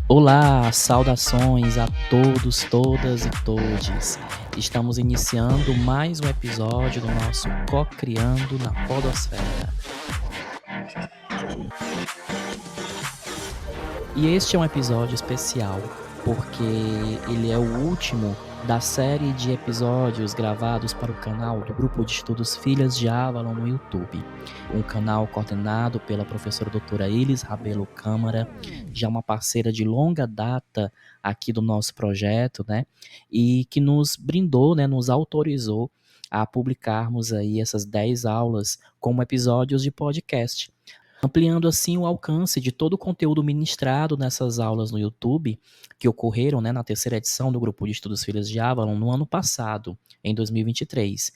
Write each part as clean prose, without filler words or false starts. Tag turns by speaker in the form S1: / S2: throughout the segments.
S1: Olá, saudações a todos, todas e todes. Estamos iniciando mais um episódio do nosso Co-Criando na Podosfera. E este é um episódio especial porque ele é o último da série de episódios gravados para o canal do Grupo de Estudos Filhas de Avalon no YouTube. Um canal coordenado pela professora doutora Elis Rabelo Câmara, já uma parceira de longa data aqui do nosso projeto, né? E que nos brindou, né, nos autorizou a publicarmos aí essas 10 aulas como episódios de podcast, ampliando assim o alcance de todo o conteúdo ministrado nessas aulas no YouTube, que ocorreram, né, na terceira edição do Grupo de Estudos Filhas de Avalon no ano passado, em 2023.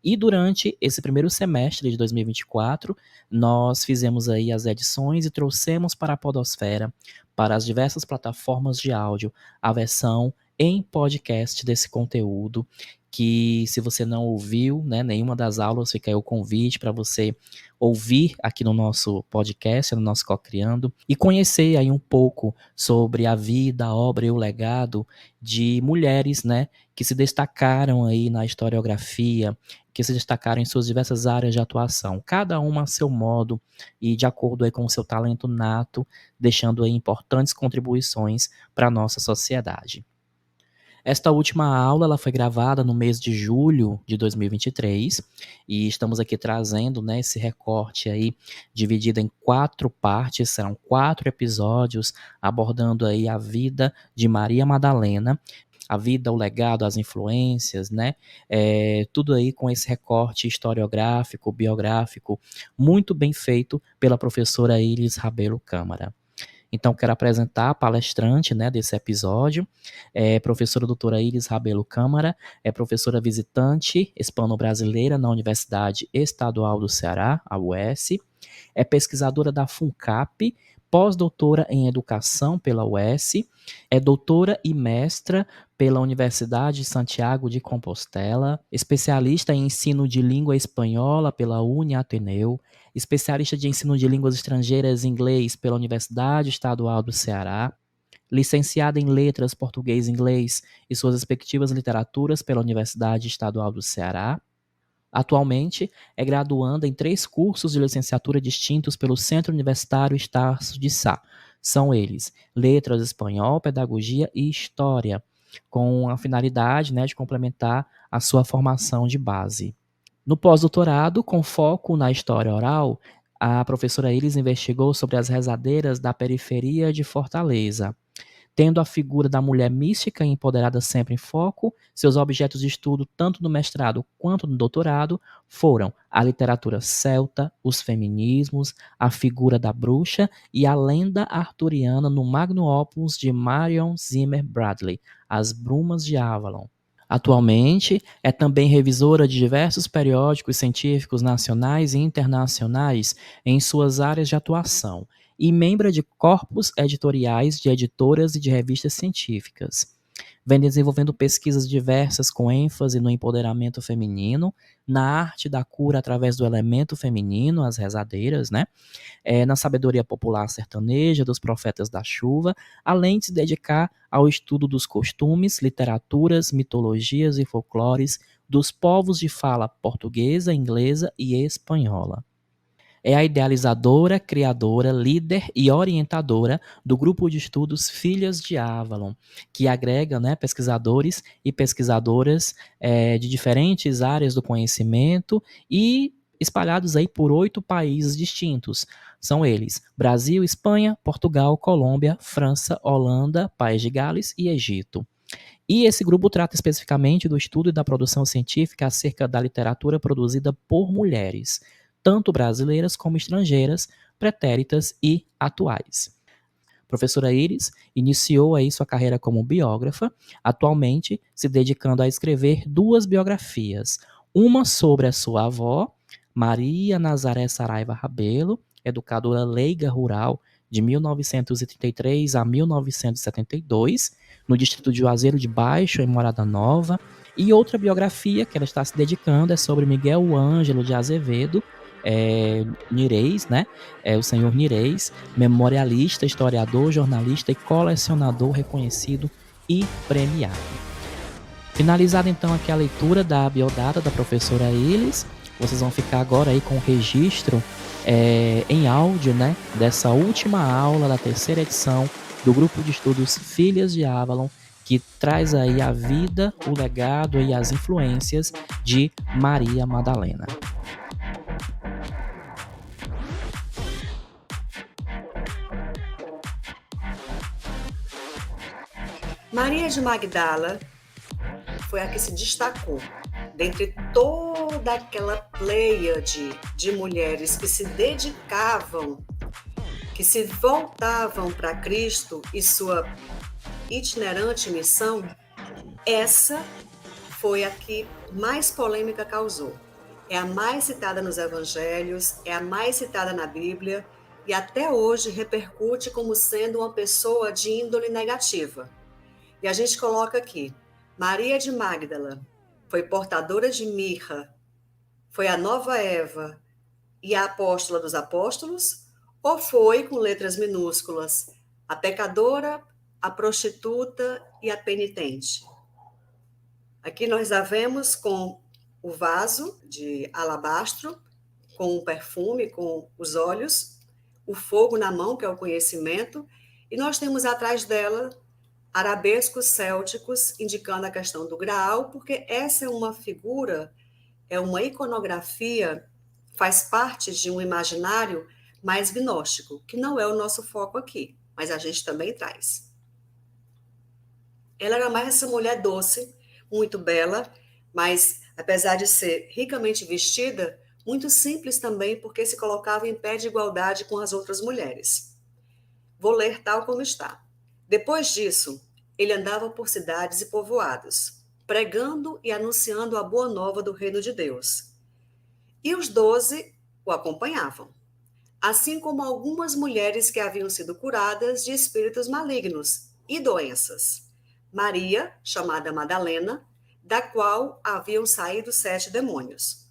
S1: E durante esse primeiro semestre de 2024, nós fizemos aí as edições e trouxemos para a Podosfera, para as diversas plataformas de áudio, a versão em podcast desse conteúdo, que se você não ouviu, né, nenhuma das aulas, fica aí o convite para você ouvir aqui no nosso podcast, no nosso Cocriando, e conhecer aí um pouco sobre a vida, a obra e o legado de mulheres, né, que se destacaram aí na historiografia, que se destacaram em suas diversas áreas de atuação, cada uma a seu modo e de acordo aí com o seu talento nato, deixando aí importantes contribuições para a nossa sociedade. Esta última aula ela foi gravada no mês de julho de 2023 e estamos aqui trazendo, né, esse recorte aí dividido em 4 partes, serão 4 episódios abordando aí a vida de Maria Madalena, a vida, o legado, as influências, né? Tudo aí com esse recorte historiográfico, biográfico, muito bem feito pela professora Iris Rabelo Câmara. Então, quero apresentar a palestrante, né, desse episódio, professora doutora Iris Rabelo Câmara, é professora visitante hispano-brasileira na Universidade Estadual do Ceará, a UES, é pesquisadora da FUNCAP, pós-doutora em educação pela UES, é doutora e mestra pela Universidade de Santiago de Compostela, especialista em ensino de língua espanhola pela Uniateneu, especialista de ensino de línguas estrangeiras em inglês pela Universidade Estadual do Ceará, licenciada em letras português e inglês e suas respectivas literaturas pela Universidade Estadual do Ceará. Atualmente, é graduanda em 3 cursos de licenciatura distintos pelo Centro Universitário Estácio de Sá. São eles: Letras Espanhol, Pedagogia e História, com a finalidade, né, de complementar a sua formação de base. No pós-doutorado, com foco na história oral, a professora Iris investigou sobre as rezadeiras da periferia de Fortaleza. Tendo a figura da mulher mística e empoderada sempre em foco, seus objetos de estudo, tanto no mestrado quanto no doutorado, foram a literatura celta, os feminismos, a figura da bruxa e a lenda arturiana no Magnum Opus de Marion Zimmer Bradley, As Brumas de Avalon. Atualmente, é também revisora de diversos periódicos científicos nacionais e internacionais em suas áreas de atuação e membro de corpos editoriais de editoras e de revistas científicas. Vem desenvolvendo pesquisas diversas com ênfase no empoderamento feminino, na arte da cura através do elemento feminino, as rezadeiras, né? Na sabedoria popular sertaneja, dos profetas da chuva, além de se dedicar ao estudo dos costumes, literaturas, mitologias e folclores dos povos de fala portuguesa, inglesa e espanhola. É a idealizadora, criadora, líder e orientadora do grupo de estudos Filhas de Avalon, que agrega, né, pesquisadores e pesquisadoras de diferentes áreas do conhecimento e espalhados aí por 8 países distintos. São eles: Brasil, Espanha, Portugal, Colômbia, França, Holanda, País de Gales e Egito. E esse grupo trata especificamente do estudo e da produção científica acerca da literatura produzida por mulheres, tanto brasileiras como estrangeiras, pretéritas e atuais. A professora Iris iniciou aí sua carreira como biógrafa, atualmente se dedicando a escrever duas biografias, uma sobre a sua avó, Maria Nazaré Saraiva Rabelo, educadora leiga rural de 1933 a 1972, no distrito de Juazeiro de Baixo, em Morada Nova, e outra biografia que ela está se dedicando é sobre Miguel Ângelo de Azevedo, Nireis, né? O senhor Nireis, memorialista, historiador, jornalista e colecionador reconhecido e premiado. Finalizada então aqui a leitura da biodata da professora Ilis, vocês vão ficar agora aí com o registro em áudio, né, dessa última aula da terceira edição do grupo de estudos Filhas de Avalon, que traz aí a vida, o legado e as influências de Maria Madalena.
S2: Maria de Magdala foi a que se destacou dentre toda aquela pleiade de mulheres que se dedicavam, que se voltavam para Cristo e sua itinerante missão. Essa foi a que mais polêmica causou. É a mais citada nos evangelhos, é a mais citada na Bíblia e até hoje repercute como sendo uma pessoa de índole negativa. E a gente coloca aqui, Maria de Magdala foi portadora de mirra, foi a nova Eva e a apóstola dos apóstolos, ou foi, com letras minúsculas, a pecadora, a prostituta e a penitente? Aqui nós a vemos com o vaso de alabastro, com o perfume, com os olhos, o fogo na mão, que é o conhecimento, e nós temos atrás dela arabescos célticos, indicando a questão do Graal, porque essa é uma figura, é uma iconografia, faz parte de um imaginário mais gnóstico, que não é o nosso foco aqui, mas a gente também traz. Ela era mais essa mulher doce, muito bela, mas apesar de ser ricamente vestida, muito simples também, porque se colocava em pé de igualdade com as outras mulheres. Vou ler tal como está. Depois disso, ele andava por cidades e povoados, pregando e anunciando a boa nova do reino de Deus. E os 12 o acompanhavam, assim como algumas mulheres que haviam sido curadas de espíritos malignos e doenças. Maria, chamada Madalena, da qual haviam saído 7 demônios.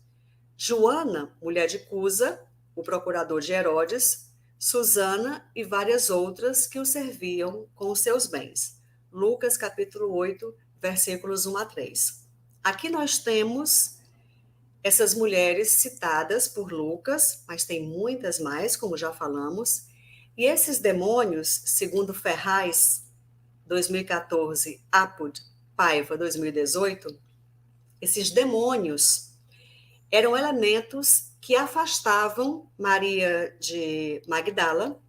S2: Joana, mulher de Cusa, o procurador de Herodes, Susana e várias outras que o serviam com os seus bens. Lucas capítulo 8, versículos 1 a 3. Aqui nós temos essas mulheres citadas por Lucas, mas tem muitas mais, como já falamos. E esses demônios, segundo Ferraz, 2014, Apud, Paiva, 2018, esses demônios eram elementos que afastavam Maria de Magdala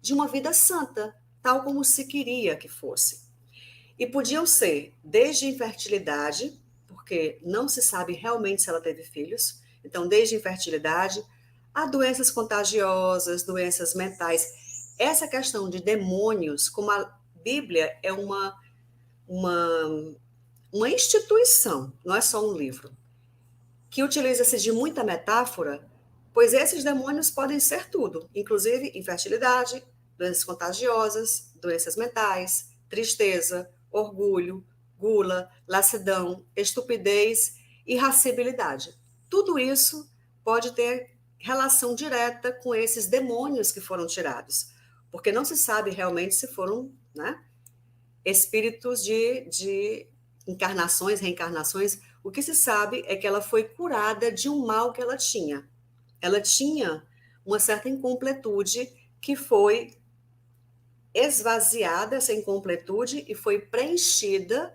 S2: de uma vida santa, tal como se queria que fosse. E podiam ser desde infertilidade, porque não se sabe realmente se ela teve filhos, então desde infertilidade a doenças contagiosas, doenças mentais. Essa questão de demônios, como a Bíblia é uma instituição, não é só um livro, que utiliza-se de muita metáfora, pois esses demônios podem ser tudo, inclusive infertilidade, doenças contagiosas, doenças mentais, tristeza, orgulho, gula, lassidão, estupidez, irascibilidade. Tudo isso pode ter relação direta com esses demônios que foram tirados, porque não se sabe realmente se foram, né, espíritos de encarnações, reencarnações. O que se sabe é que ela foi curada de um mal que ela tinha. Ela tinha uma certa incompletude que foi esvaziada, essa incompletude, e foi preenchida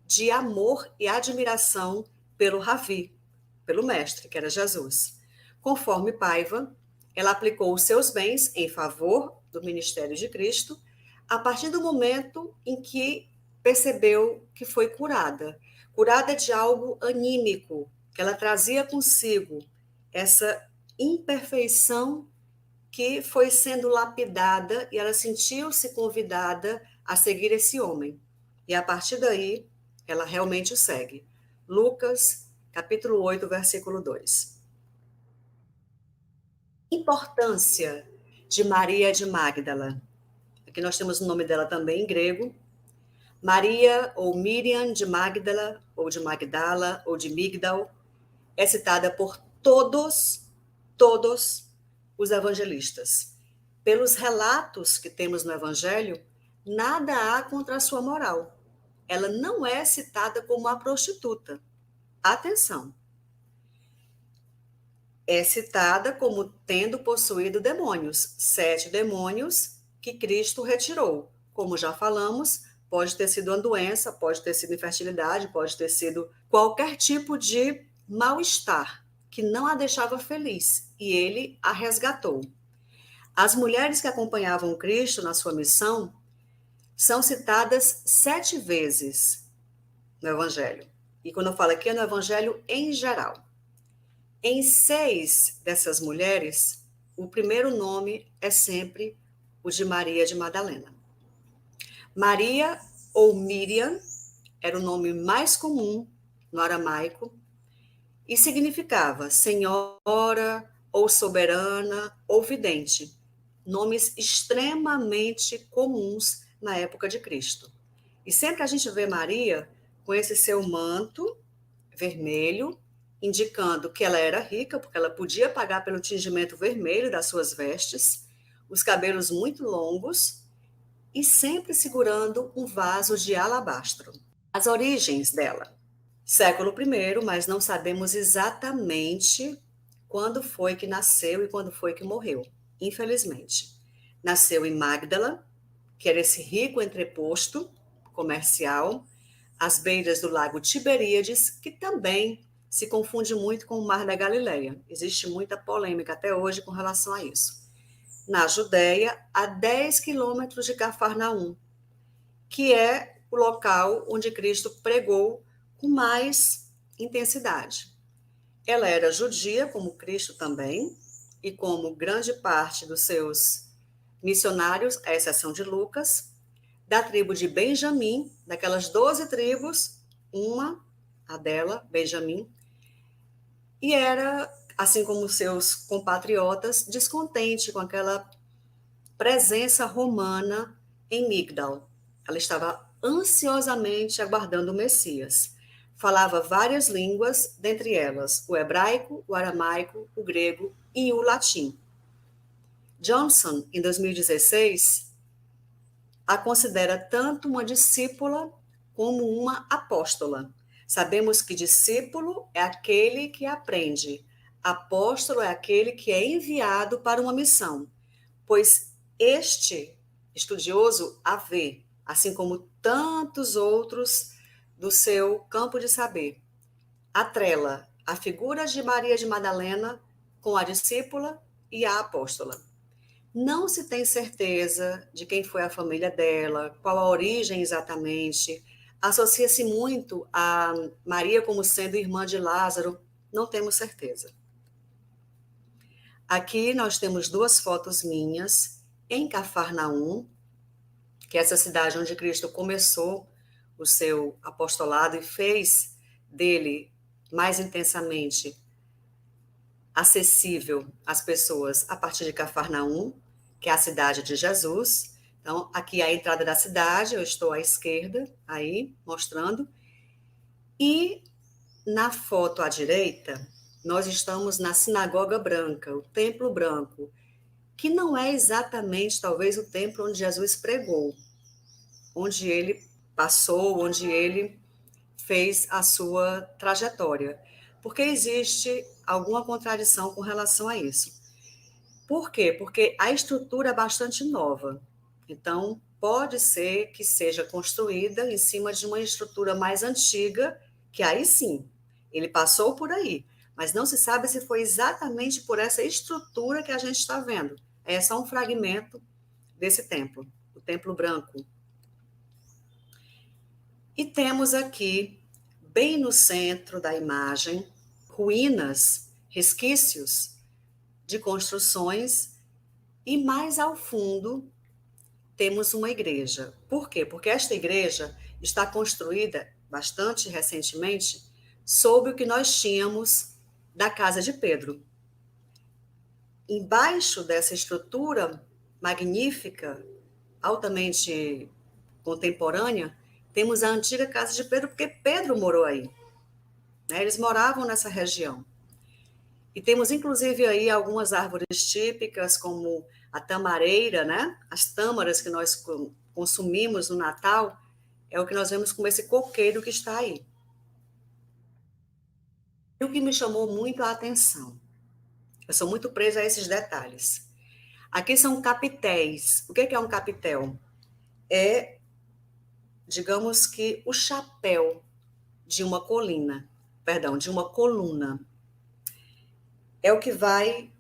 S2: de amor e admiração pelo Ravi, pelo mestre, que era Jesus. Conforme Paiva, ela aplicou os seus bens em favor do ministério de Cristo a partir do momento em que percebeu que foi curada. Curada de algo anímico, que ela trazia consigo essa imperfeição que foi sendo lapidada e ela sentiu-se convidada a seguir esse homem. E a partir daí, ela realmente o segue. Lucas, capítulo 8, versículo 2. Importância de Maria de Magdala. Aqui nós temos o nome dela também em grego. Maria, ou Miriam de Magdala, ou de Magdala, ou de Migdal, é citada por todos os evangelistas. Pelos relatos que temos no Evangelho, nada há contra a sua moral. Ela não é citada como uma prostituta. Atenção! É citada como tendo possuído demônios, 7 demônios que Cristo retirou. Como já falamos, pode ter sido uma doença, pode ter sido infertilidade, pode ter sido qualquer tipo de mal-estar que não a deixava feliz, e ele a resgatou. As mulheres que acompanhavam Cristo na sua missão são citadas 7 vezes no Evangelho. E quando eu falo aqui, é no Evangelho em geral. Em 6 dessas mulheres, o primeiro nome é sempre o de Maria de Madalena. Maria, ou Miriam, era o nome mais comum no aramaico e significava senhora, ou soberana, ou vidente. Nomes extremamente comuns na época de Cristo. E sempre a gente vê Maria com esse seu manto vermelho, indicando que ela era rica, porque ela podia pagar pelo tingimento vermelho das suas vestes, os cabelos muito longos e sempre segurando um vaso de alabastro. As origens dela. Século I, mas não sabemos exatamente quando foi que nasceu e quando foi que morreu, infelizmente. Nasceu em Magdala, que era esse rico entreposto comercial, às beiras do lago Tiberíades, que também se confunde muito com o Mar da Galileia. Existe muita polêmica até hoje com relação a isso. Na Judéia, a 10 quilômetros de Cafarnaum, que é o local onde Cristo pregou com mais intensidade. Ela era judia, como Cristo também, e como grande parte dos seus missionários, à exceção de Lucas, da tribo de Benjamim, daquelas 12 tribos, uma, a dela, Benjamim, e era, assim como seus compatriotas, descontente com aquela presença romana em Migdal. Ela estava ansiosamente aguardando o Messias. Falava várias línguas, dentre elas o hebraico, o aramaico, o grego e o latim. Johnson, em 2016, a considera tanto uma discípula como uma apóstola. Sabemos que discípulo é aquele que aprende, apóstolo é aquele que é enviado para uma missão, pois este estudioso a vê, assim como tantos outros do seu campo de saber, atrela a figura de Maria de Madalena com a discípula e a apóstola. Não se tem certeza de quem foi a família dela, qual a origem exatamente. Associa-se muito a Maria como sendo irmã de Lázaro, não temos certeza. Aqui nós temos 2 fotos minhas em Cafarnaum, que é essa cidade onde Cristo começou o seu apostolado e fez dele mais intensamente acessível às pessoas a partir de Cafarnaum, que é a cidade de Jesus. Então, aqui é a entrada da cidade, eu estou à esquerda, aí, mostrando. E na foto à direita, nós estamos na Sinagoga Branca, o Templo Branco, que não é exatamente, talvez, o templo onde Jesus pregou, onde ele passou, onde ele fez a sua trajetória. Porque existe alguma contradição com relação a isso. Por quê? Porque a estrutura é bastante nova. Então, pode ser que seja construída em cima de uma estrutura mais antiga, que aí sim, ele passou por aí. Mas não se sabe se foi exatamente por essa estrutura que a gente está vendo. É só um fragmento desse templo, o Templo Branco. E temos aqui, bem no centro da imagem, ruínas, resquícios de construções, e mais ao fundo temos uma igreja. Por quê? Porque esta igreja está construída bastante recentemente sob o que nós tínhamos da casa de Pedro. Embaixo dessa estrutura magnífica, altamente contemporânea, temos a antiga casa de Pedro, porque Pedro morou aí, né? Eles moravam nessa região. E temos, inclusive, aí algumas árvores típicas, como a tamareira, né? As tâmaras que nós consumimos no Natal, é o que nós vemos com esse coqueiro que está aí. E o que me chamou muito a atenção, eu sou muito presa a esses detalhes. Aqui são capitéis. O que é um capitel? É, digamos que, o chapéu de uma colina, perdão, de uma coluna. É o que vai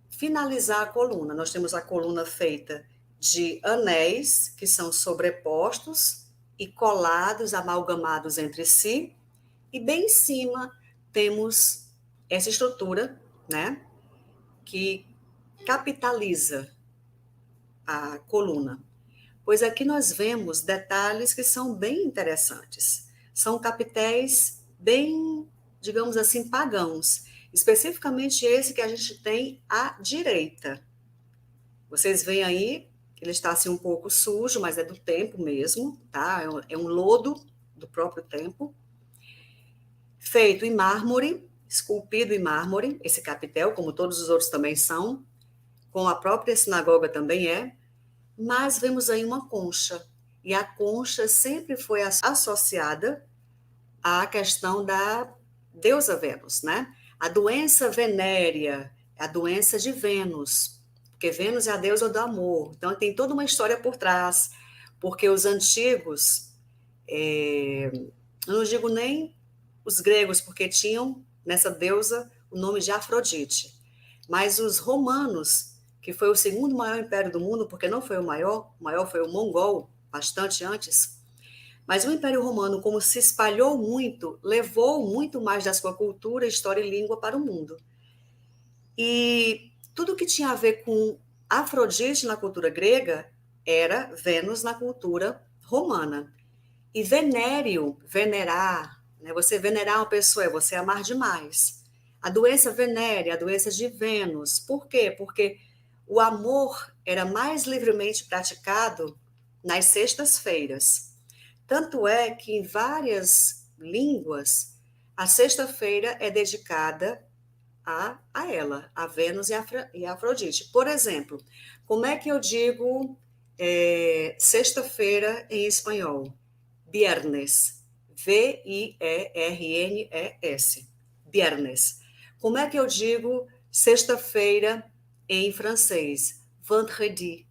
S2: finalizar a coluna. Nós temos a coluna feita de anéis, que são sobrepostos e colados, amalgamados entre si, e bem em cima temos essa estrutura, né, que capitaliza a coluna. Pois aqui nós vemos detalhes que são bem interessantes. São capitéis bem, digamos assim, pagãos. Especificamente esse que a gente tem à direita. Vocês veem aí, ele está assim um pouco sujo, mas é do tempo mesmo, tá? É um lodo do próprio tempo. Feito em mármore, esculpido em mármore, esse capitel, como todos os outros também são, com a própria sinagoga também é, mas vemos aí uma concha, e a concha sempre foi associada à questão da deusa Vênus, né? A doença venérea, a doença de Vênus, porque Vênus é a deusa do amor, então tem toda uma história por trás, porque os antigos, eu não digo nem os gregos, porque tinham nessa deusa o nome de Afrodite, mas os romanos, que foi o segundo maior império do mundo, porque não foi o maior foi o mongol, bastante antes, mas o Império Romano, como se espalhou muito, levou muito mais da sua cultura, história e língua para o mundo. E tudo que tinha a ver com Afrodite na cultura grega era Vênus na cultura romana. E venério, venerar, né? Você venerar uma pessoa é você amar demais. A doença venérea, a doença de Vênus. Por quê? Porque o amor era mais livremente praticado nas sextas-feiras. Tanto é que em várias línguas, a sexta-feira é dedicada a ela, a Vênus e a Afrodite. Por exemplo, como é que eu digo sexta-feira em espanhol? Viernes. V-I-E-R-N-E-S. Viernes. Como é que eu digo sexta-feira em francês? Vendredi.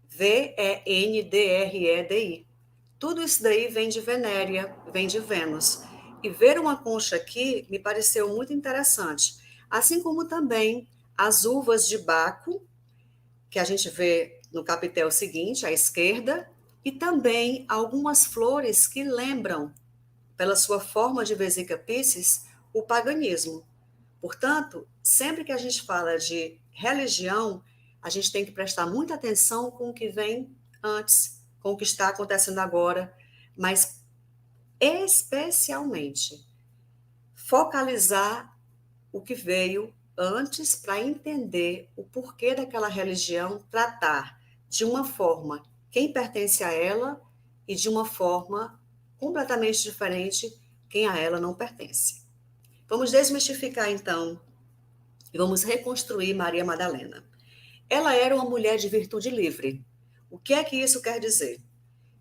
S2: V-E-N-D-R-E-D-I. Tudo isso daí vem de Venéria, vem de Vênus. E ver uma concha aqui me pareceu muito interessante. Assim como também as uvas de Baco, que a gente vê no capitel seguinte, à esquerda, e também algumas flores que lembram, pela sua forma de Vesica Piscis, o paganismo. Portanto, sempre que a gente fala de religião, a gente tem que prestar muita atenção com o que vem antes, com o que está acontecendo agora, mas especialmente focalizar o que veio antes para entender o porquê daquela religião tratar de uma forma quem pertence a ela e de uma forma completamente diferente quem a ela não pertence. Vamos desmistificar então e vamos reconstruir Maria Madalena. Ela era uma mulher de virtude livre. O que é que isso quer dizer?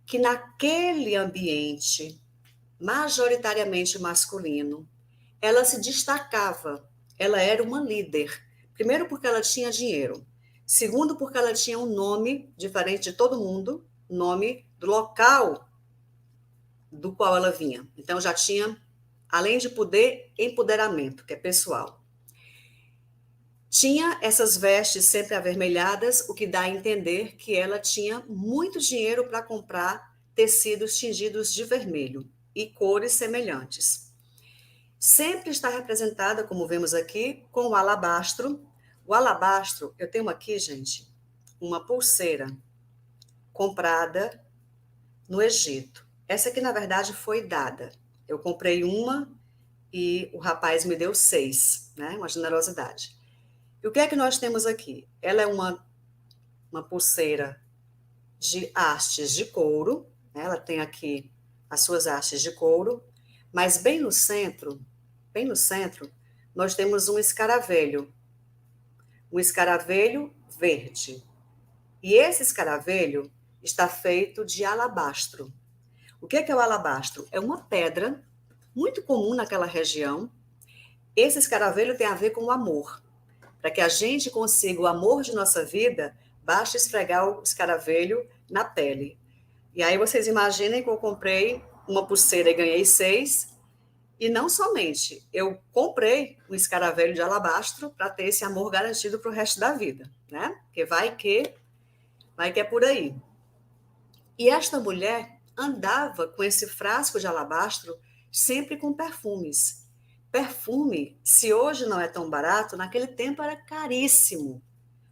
S2: Que naquele ambiente majoritariamente masculino, ela se destacava, ela era uma líder. Primeiro porque ela tinha dinheiro. Segundo porque ela tinha um nome diferente de todo mundo, nome do local do qual ela vinha. Então já tinha, além de poder, empoderamento, que é pessoal. Tinha essas vestes sempre avermelhadas, o que dá a entender que ela tinha muito dinheiro para comprar tecidos tingidos de vermelho e cores semelhantes. Sempre está representada, como vemos aqui, com o alabastro. O alabastro, eu tenho aqui, gente, uma pulseira comprada no Egito. Essa aqui, na verdade, foi dada. Eu comprei uma e o rapaz me deu 6, né? Uma generosidade. E o que é que nós temos aqui? Ela é uma pulseira de hastes de couro, né? Ela tem aqui as suas hastes de couro, mas bem no centro, nós temos um escaravelho verde. E esse escaravelho está feito de alabastro. O que é o alabastro? É uma pedra muito comum naquela região. Esse escaravelho tem a ver com o amor. Para que a gente consiga o amor de nossa vida, basta esfregar o escaravelho na pele. E aí vocês imaginem que eu comprei uma pulseira e ganhei 6. E não somente, eu comprei um escaravelho de alabastro para ter esse amor garantido para o resto da vida, né? Porque vai que é por aí. E esta mulher andava com esse frasco de alabastro sempre com perfumes. Perfume, se hoje não é tão barato, naquele tempo era caríssimo.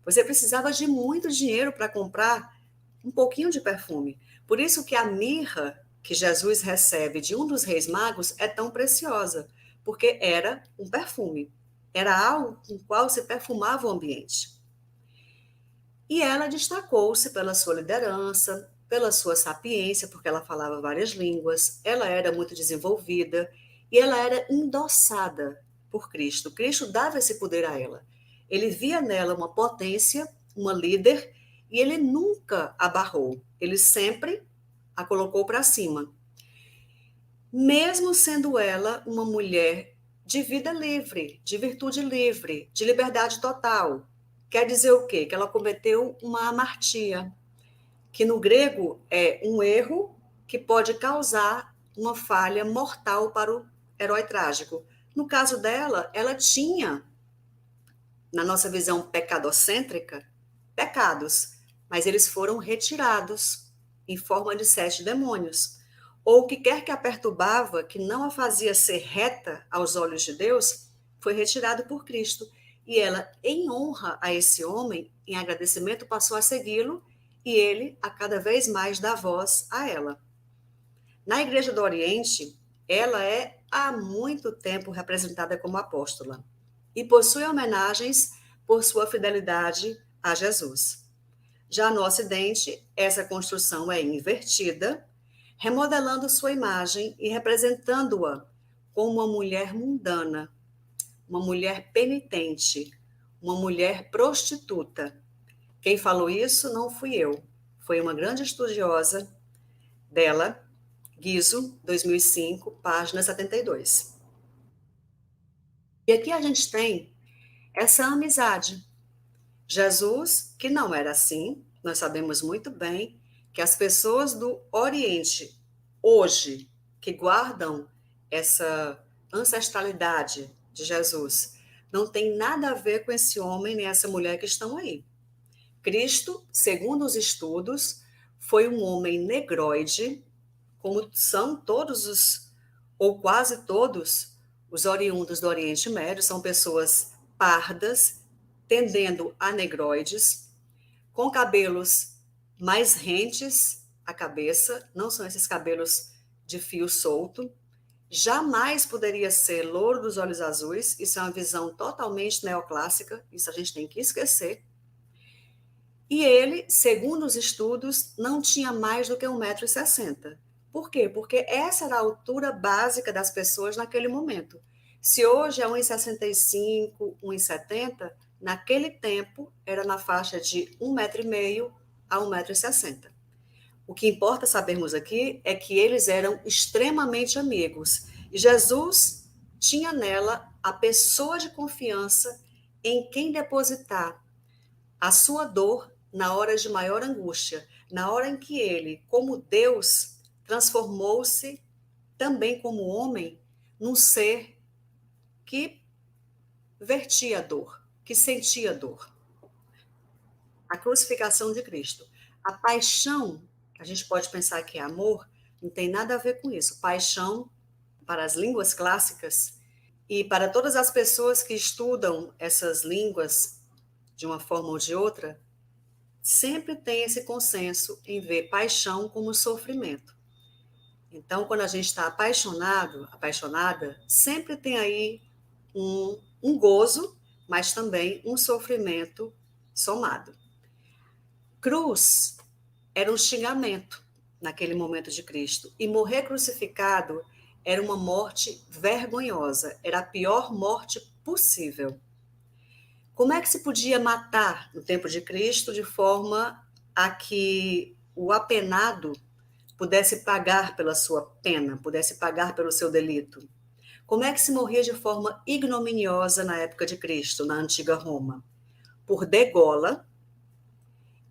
S2: Você precisava de muito dinheiro para comprar um pouquinho de perfume. Por isso que a mirra que Jesus recebe de um dos reis magos é tão preciosa, porque era um perfume. Era algo com o qual se perfumava o ambiente. E ela destacou-se pela sua liderança, pela sua sapiência, porque ela falava várias línguas, ela era muito desenvolvida e ela era endossada por Cristo. Cristo dava esse poder a ela. Ele via nela uma potência, uma líder, e ele nunca a barrou. Ele sempre a colocou para cima. Mesmo sendo ela uma mulher de vida livre, de virtude livre, de liberdade total. Quer dizer o quê? Que ela cometeu uma hamartia, que no grego é um erro que pode causar uma falha mortal para o herói trágico. No caso dela, ela tinha, na nossa visão pecadocêntrica, pecados, mas eles foram retirados em forma de 7 demônios. Ou o que quer que a perturbava, que não a fazia ser reta aos olhos de Deus, foi retirado por Cristo. E ela, em honra a esse homem, em agradecimento, passou a segui-lo e ele a cada vez mais dá voz a ela. Na Igreja do Oriente, ela é há muito tempo representada como apóstola e possui homenagens por sua fidelidade a Jesus. Já no Ocidente, essa construção é invertida, remodelando sua imagem e representando-a como uma mulher mundana, uma mulher penitente, uma mulher prostituta. Quem falou isso não fui eu, foi uma grande estudiosa dela, Guizzo, 2005, página 72. E aqui a gente tem essa amizade. Jesus, que não era assim, nós sabemos muito bem que as pessoas do Oriente, hoje, que guardam essa ancestralidade de Jesus, não tem nada a ver com esse homem nem essa mulher que estão aí. Cristo, segundo os estudos, foi um homem negroide, como são todos ou quase todos, os oriundos do Oriente Médio, são pessoas pardas, tendendo a negroides, com cabelos mais rentes à cabeça, não são esses cabelos de fio solto, jamais poderia ser louro dos olhos azuis, isso é uma visão totalmente neoclássica, isso a gente tem que esquecer. E ele, segundo os estudos, não tinha mais do que 1,60 m. Por quê? Porque essa era a altura básica das pessoas naquele momento. Se hoje é 1,65 m, 1,70 m, naquele tempo era na faixa de 1,5 m a 1,60 m. O que importa sabermos aqui é que eles eram extremamente amigos. E Jesus tinha nela a pessoa de confiança em quem depositar a sua dor na hora de maior angústia, na hora em que ele, como Deus, transformou-se também como homem num ser que vertia dor, que sentia dor. A crucificação de Cristo, a paixão a gente pode pensar que é amor, não tem nada a ver com isso. Paixão, para as línguas clássicas e para todas as pessoas que estudam essas línguas de uma forma ou de outra, sempre tem esse consenso em ver paixão como sofrimento. Então, quando a gente está apaixonado, apaixonada, sempre tem aí um gozo, mas também um sofrimento somado. Cruz era um xingamento naquele momento de Cristo, e morrer crucificado era uma morte vergonhosa, era a pior morte possível. Como é que se podia matar no tempo de Cristo de forma a que o apenado pudesse pagar pela sua pena, pudesse pagar pelo seu delito? Como é que se morria de forma ignominiosa na época de Cristo, na antiga Roma? Por degola,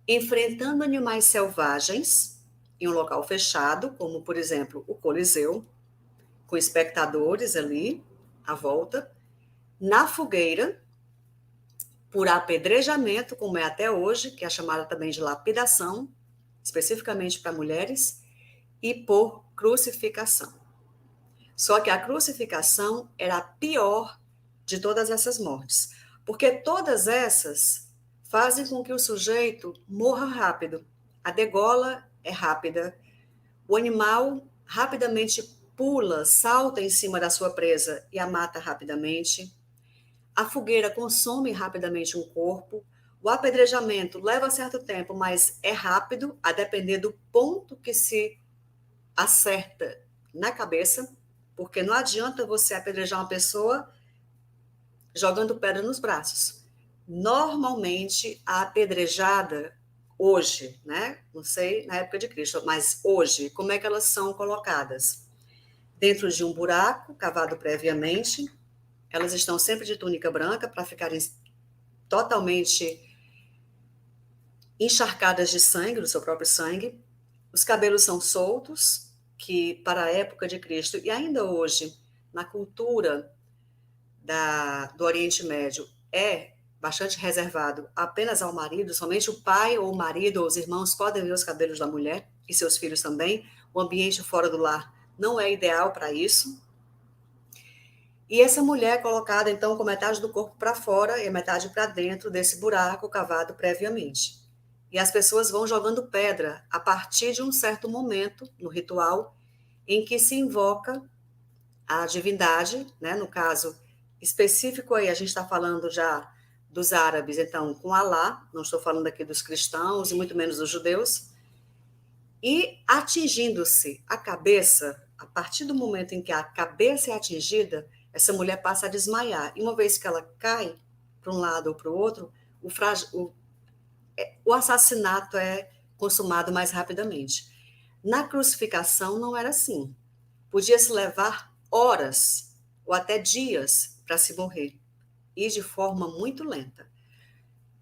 S2: enfrentando animais selvagens em um local fechado, como, por exemplo, o Coliseu, com espectadores ali à volta, na fogueira, por apedrejamento, como é até hoje, que é chamada também de lapidação, especificamente para mulheres, e por crucificação. Só que a crucificação era a pior de todas essas mortes, porque todas essas fazem com que o sujeito morra rápido. A degola é rápida, o animal rapidamente pula, salta em cima da sua presa e a mata rapidamente. A fogueira consome rapidamente um corpo. O apedrejamento leva certo tempo, mas é rápido, a depender do ponto que se acerta na cabeça, porque não adianta você apedrejar uma pessoa jogando pedra nos braços. Normalmente, a apedrejada, hoje, né? Não sei na época de Cristo, mas hoje, como é que elas são colocadas? Dentro de um buraco cavado previamente, elas estão sempre de túnica branca para ficarem totalmente encharcadas de sangue, do seu próprio sangue. Os cabelos são soltos, que para a época de Cristo, e ainda hoje, na cultura do Oriente Médio, é bastante reservado apenas ao marido, somente o pai ou o marido ou os irmãos podem ver os cabelos da mulher, e seus filhos também. O ambiente fora do lar não é ideal para isso. E essa mulher é colocada, então, com metade do corpo para fora e a metade para dentro desse buraco cavado previamente. E as pessoas vão jogando pedra a partir de um certo momento no ritual em que se invoca a divindade, né? No caso específico aí, a gente está falando já dos árabes, então, com Alá, não estou falando aqui dos cristãos e muito menos dos judeus, e atingindo-se a cabeça, a partir do momento em que a cabeça é atingida, essa mulher passa a desmaiar. E uma vez que ela cai para um lado ou para o outro, o assassinato é consumado mais rapidamente. Na crucificação não era assim. Podia-se levar horas ou até dias para se morrer, e de forma muito lenta.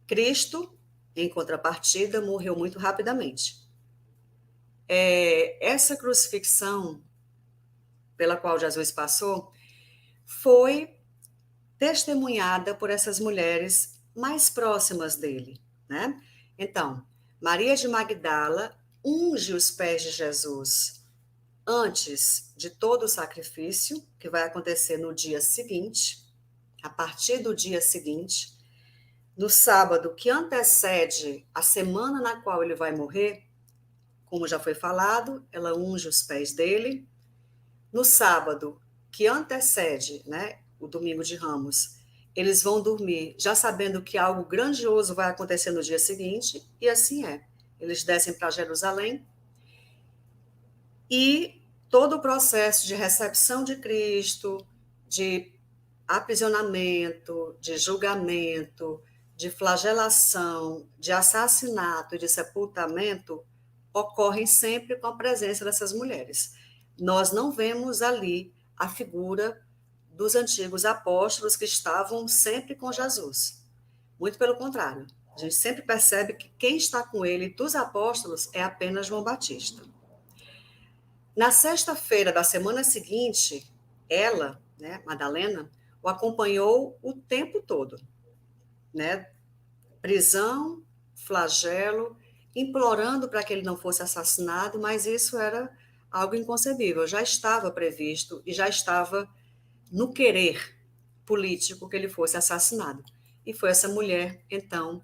S2: Cristo, em contrapartida, morreu muito rapidamente. Essa crucifixão pela qual Jesus passou foi testemunhada por essas mulheres mais próximas dele, né? Então, Maria de Magdala unge os pés de Jesus antes de todo o sacrifício, que vai acontecer no dia seguinte, a partir do dia seguinte, no sábado que antecede a semana na qual ele vai morrer, como já foi falado, ela unge os pés dele. No sábado que antecede, né, o domingo de Ramos, eles vão dormir já sabendo que algo grandioso vai acontecer no dia seguinte, e assim é. Eles descem para Jerusalém e todo o processo de recepção de Cristo, de aprisionamento, de julgamento, de flagelação, de assassinato e de sepultamento ocorrem sempre com a presença dessas mulheres. Nós não vemos ali a figura dos antigos apóstolos que estavam sempre com Jesus. Muito pelo contrário, a gente sempre percebe que quem está com ele dos apóstolos é apenas João Batista. Na sexta-feira da semana seguinte, ela, né, Madalena, o acompanhou o tempo todo, né? Prisão, flagelo implorando para que ele não fosse assassinado, mas isso era algo inconcebível, já estava previsto e já estava no querer político que ele fosse assassinado. E foi essa mulher, então,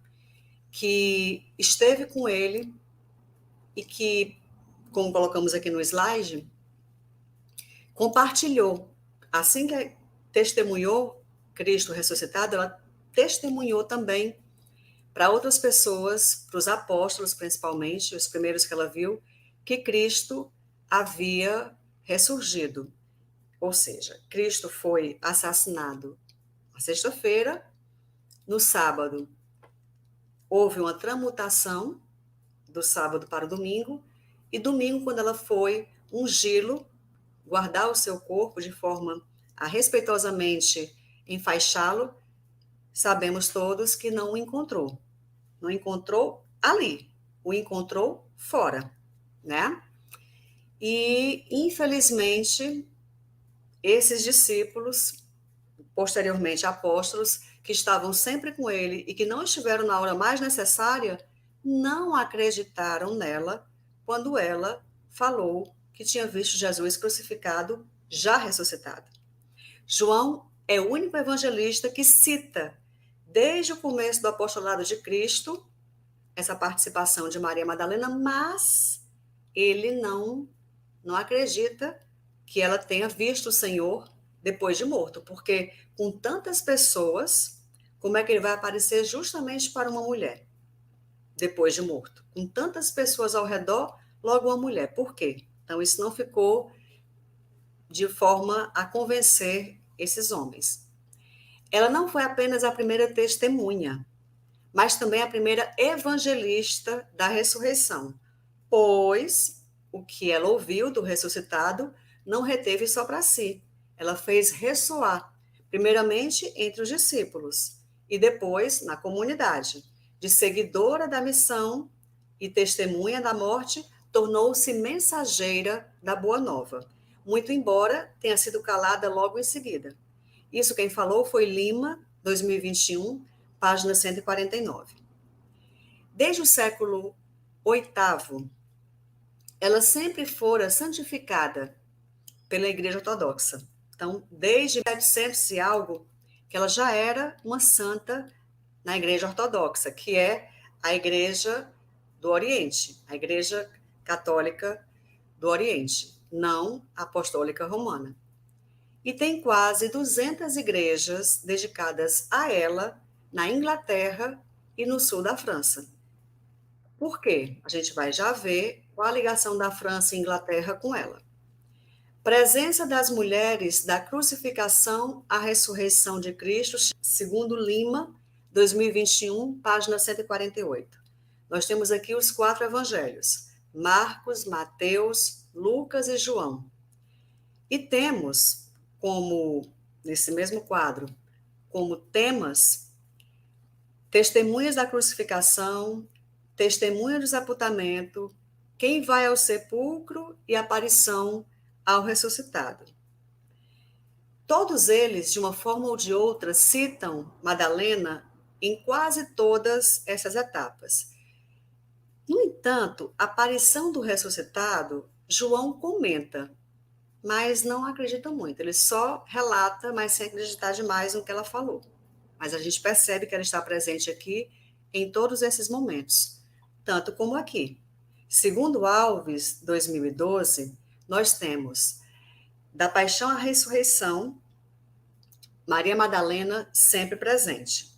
S2: que esteve com ele e que, como colocamos aqui no slide, compartilhou. Assim que testemunhou Cristo ressuscitado, ela testemunhou também para outras pessoas, para os apóstolos principalmente, os primeiros que ela viu, que Cristo havia ressurgido. Ou seja, Cristo foi assassinado na sexta-feira, no sábado houve uma transmutação do sábado para o domingo, e domingo, quando ela foi ungí-lo, guardar o seu corpo de forma a respeitosamente enfaixá-lo, sabemos todos que não o encontrou. Não encontrou ali, o encontrou fora, né? E, infelizmente, esses discípulos, posteriormente apóstolos, que estavam sempre com ele e que não estiveram na hora mais necessária, não acreditaram nela quando ela falou que tinha visto Jesus crucificado, já ressuscitado. João é o único evangelista que cita, desde o começo do apostolado de Cristo, essa participação de Maria Madalena, mas ele não acredita que ela tenha visto o Senhor depois de morto, porque com tantas pessoas, como é que ele vai aparecer justamente para uma mulher depois de morto? Com tantas pessoas ao redor, logo uma mulher. Por quê? Então, isso não ficou de forma a convencer esses homens. Ela não foi apenas a primeira testemunha, mas também a primeira evangelista da ressurreição, pois o que ela ouviu do ressuscitado não reteve só para si. Ela fez ressoar, primeiramente entre os discípulos e depois na comunidade. De seguidora da missão e testemunha da morte, tornou-se mensageira da boa nova, muito embora tenha sido calada logo em seguida. Isso quem falou foi Lima, 2021, página 149. Desde o século VIII, ela sempre fora santificada pela Igreja Ortodoxa. Então, desde 700 e algo, que ela já era uma santa na Igreja Ortodoxa, que é a Igreja do Oriente, a Igreja Católica do Oriente, não a Apostólica Romana. E tem quase 200 igrejas dedicadas a ela na Inglaterra e no sul da França. Por quê? A gente vai já ver qual a ligação da França e Inglaterra com ela. Presença das mulheres da crucificação à ressurreição de Cristo, segundo Lima, 2021, página 148. Nós temos aqui os 4 evangelhos: Marcos, Mateus, Lucas e João. E temos, como nesse mesmo quadro, como temas, testemunhas da crucificação, testemunha do sepultamento, quem vai ao sepulcro e aparição ao ressuscitado. Todos eles, de uma forma ou de outra, citam Madalena em quase todas essas etapas. No entanto, a aparição do ressuscitado, João comenta, mas não acredita muito. Ele só relata, mas sem acreditar demais no que ela falou. Mas a gente percebe que ela está presente aqui em todos esses momentos, tanto como aqui. Segundo Alves, 2012, nós temos da paixão à ressurreição, Maria Madalena sempre presente.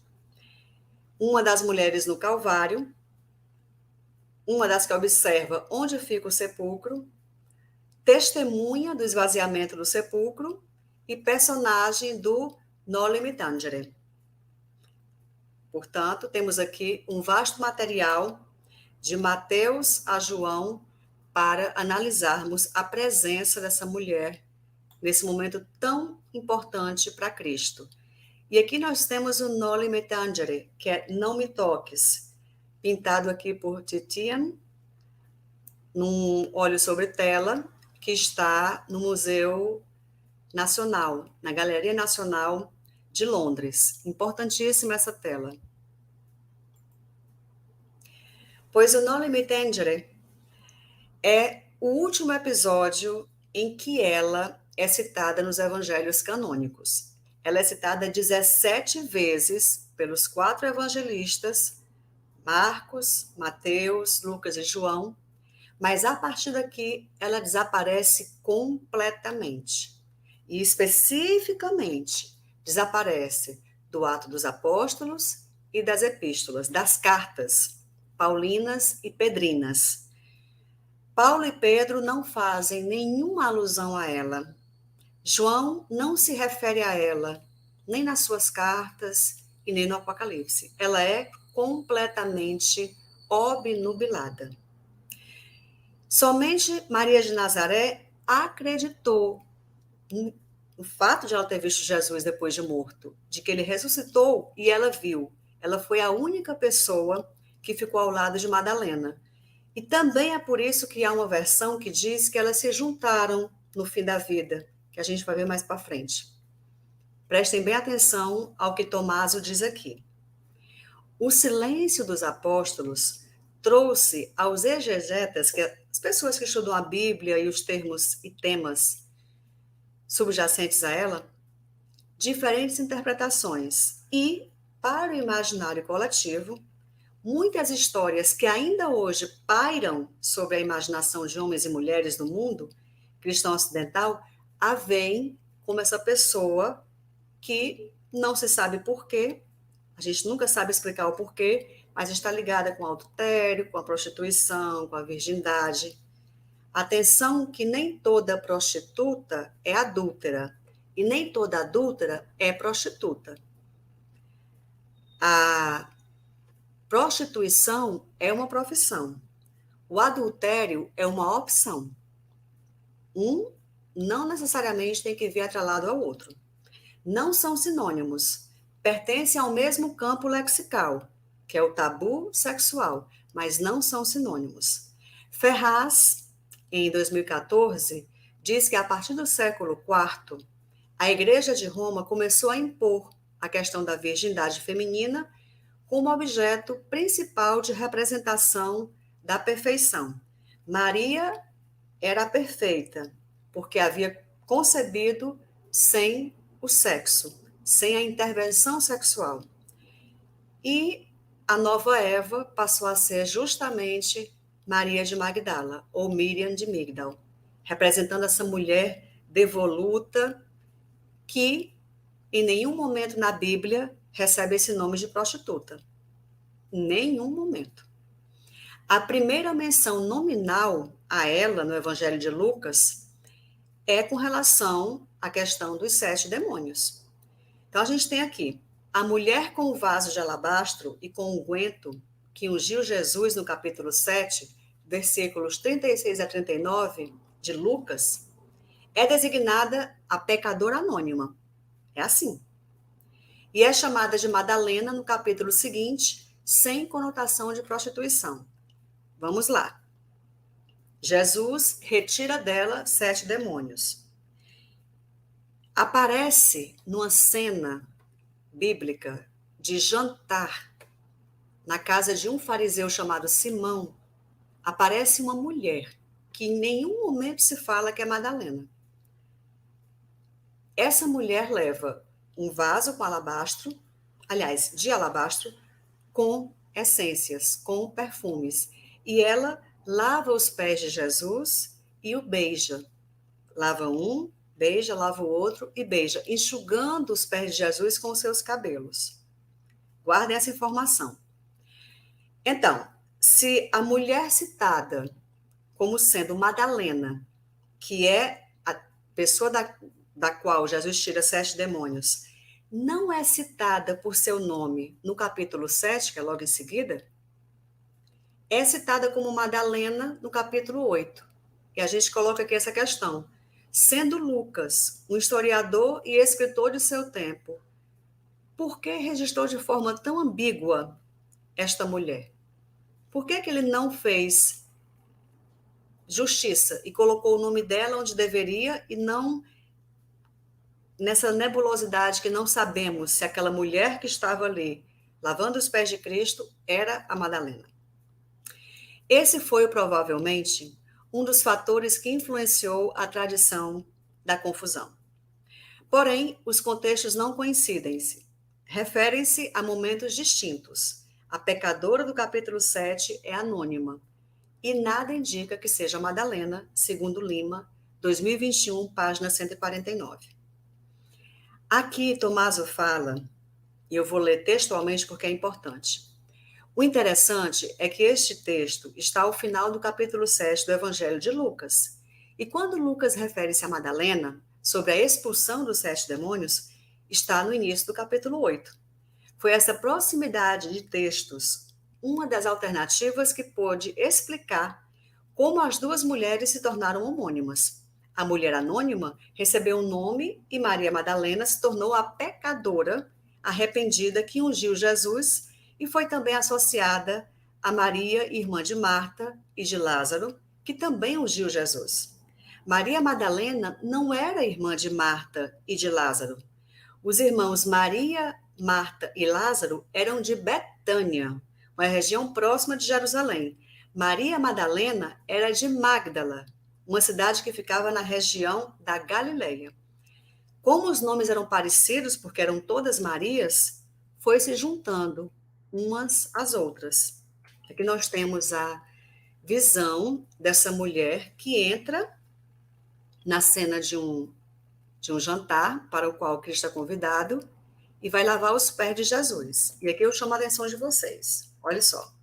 S2: Uma das mulheres no Calvário, uma das que observa onde fica o sepulcro, testemunha do esvaziamento do sepulcro e personagem do Noli Me Tangere. Portanto, temos aqui um vasto material de Mateus a João para analisarmos a presença dessa mulher nesse momento tão importante para Cristo. E aqui nós temos o Noli Me Tangere, que é Não Me Toques, pintado aqui por Titian, num óleo sobre tela, que está no Museu Nacional, na Galeria Nacional de Londres. Importantíssima essa tela. Pois o Noli Me Tangere é o último episódio em que ela é citada nos evangelhos canônicos. Ela é citada 17 vezes pelos 4 evangelistas, Marcos, Mateus, Lucas e João, mas a partir daqui ela desaparece completamente. E especificamente desaparece do Ato dos Apóstolos e das epístolas, das cartas paulinas e pedrinas. Paulo e Pedro não fazem nenhuma alusão a ela. João não se refere a ela, nem nas suas cartas e nem no Apocalipse. Ela é completamente obnubilada. Somente Maria de Nazaré acreditou no fato de ela ter visto Jesus depois de morto, de que ele ressuscitou e ela viu. Ela foi a única pessoa que ficou ao lado de Madalena. E também é por isso que há uma versão que diz que elas se juntaram no fim da vida, que a gente vai ver mais para frente. Prestem bem atenção ao que Tomásio diz aqui. O silêncio dos apóstolos trouxe aos exegetas, que as pessoas que estudam a Bíblia e os termos e temas subjacentes a ela, diferentes interpretações. E, para o imaginário coletivo, muitas histórias que ainda hoje pairam sobre a imaginação de homens e mulheres do mundo cristão ocidental, a veem como essa pessoa que não se sabe porquê, a gente nunca sabe explicar o porquê, mas está ligada com o adultério, com a prostituição, com a virgindade. Atenção que nem toda prostituta é adúltera e nem toda adúltera é prostituta. A prostituição é uma profissão. O adultério é uma opção. Um não necessariamente tem que vir atrelado ao outro. Não são sinônimos. Pertencem ao mesmo campo lexical, que é o tabu sexual, mas não são sinônimos. Ferraz, em 2014, diz que a partir do século IV, a Igreja de Roma começou a impor a questão da virgindade feminina como objeto principal de representação da perfeição. Maria era perfeita, porque havia concebido sem o sexo, sem a intervenção sexual. E a nova Eva passou a ser justamente Maria de Magdala, ou Miriam de Migdal, representando essa mulher devoluta que, em nenhum momento na Bíblia, recebe esse nome de prostituta. Nenhum momento. A primeira menção nominal a ela no Evangelho de Lucas é com relação à questão dos 7 demônios. Então, a gente tem aqui a mulher com o vaso de alabastro e com o unguento que ungiu Jesus no capítulo 7, versículos 36 a 39 de Lucas, é designada a pecadora anônima. É assim. E é chamada de Madalena no capítulo seguinte, sem conotação de prostituição. Vamos lá. Jesus retira dela 7 demônios. Aparece numa cena bíblica de jantar na casa de um fariseu chamado Simão, aparece uma mulher que em nenhum momento se fala que é Madalena. Essa mulher leva um vaso com alabastro, aliás, de alabastro, com essências, com perfumes. E ela lava os pés de Jesus e o beija. Lava um, beija, lava o outro e beija, enxugando os pés de Jesus com os seus cabelos. Guardem essa informação. Então, se a mulher citada como sendo Madalena, que é a pessoa da qual Jesus tira 7 demônios, não é citada por seu nome no capítulo 7, que é logo em seguida, é citada como Madalena no capítulo 8. E a gente coloca aqui essa questão. Sendo Lucas um historiador e escritor de seu tempo, por que registrou de forma tão ambígua esta mulher? Por que ele não fez justiça e colocou o nome dela onde deveria e não nessa nebulosidade que não sabemos se aquela mulher que estava ali lavando os pés de Cristo era a Madalena? Esse foi provavelmente um dos fatores que influenciou a tradição da confusão. Porém, os contextos não coincidem. Referem-se a momentos distintos. A pecadora do capítulo 7 é anônima, e nada indica que seja Madalena, segundo Lima, 2021, página 149. Aqui, Tomaso fala, e eu vou ler textualmente porque é importante. O interessante é que este texto está ao final do capítulo 7 do Evangelho de Lucas. E quando Lucas refere-se a Madalena, sobre a expulsão dos 7 demônios, está no início do capítulo 8. Foi essa proximidade de textos uma das alternativas que pôde explicar como as duas mulheres se tornaram homônimas. A mulher anônima recebeu um nome e Maria Madalena se tornou a pecadora arrependida que ungiu Jesus e foi também associada a Maria, irmã de Marta e de Lázaro, que também ungiu Jesus. Maria Madalena não era irmã de Marta e de Lázaro. Os irmãos Maria, Marta e Lázaro eram de Betânia, uma região próxima de Jerusalém. Maria Madalena era de Magdala, uma cidade que ficava na região da Galileia. Como os nomes eram parecidos, porque eram todas Marias, foi se juntando umas às outras. Aqui nós temos a visão dessa mulher que entra na cena de um jantar para o qual Cristo é convidado e vai lavar os pés de Jesus. E aqui eu chamo a atenção de vocês. Olha só.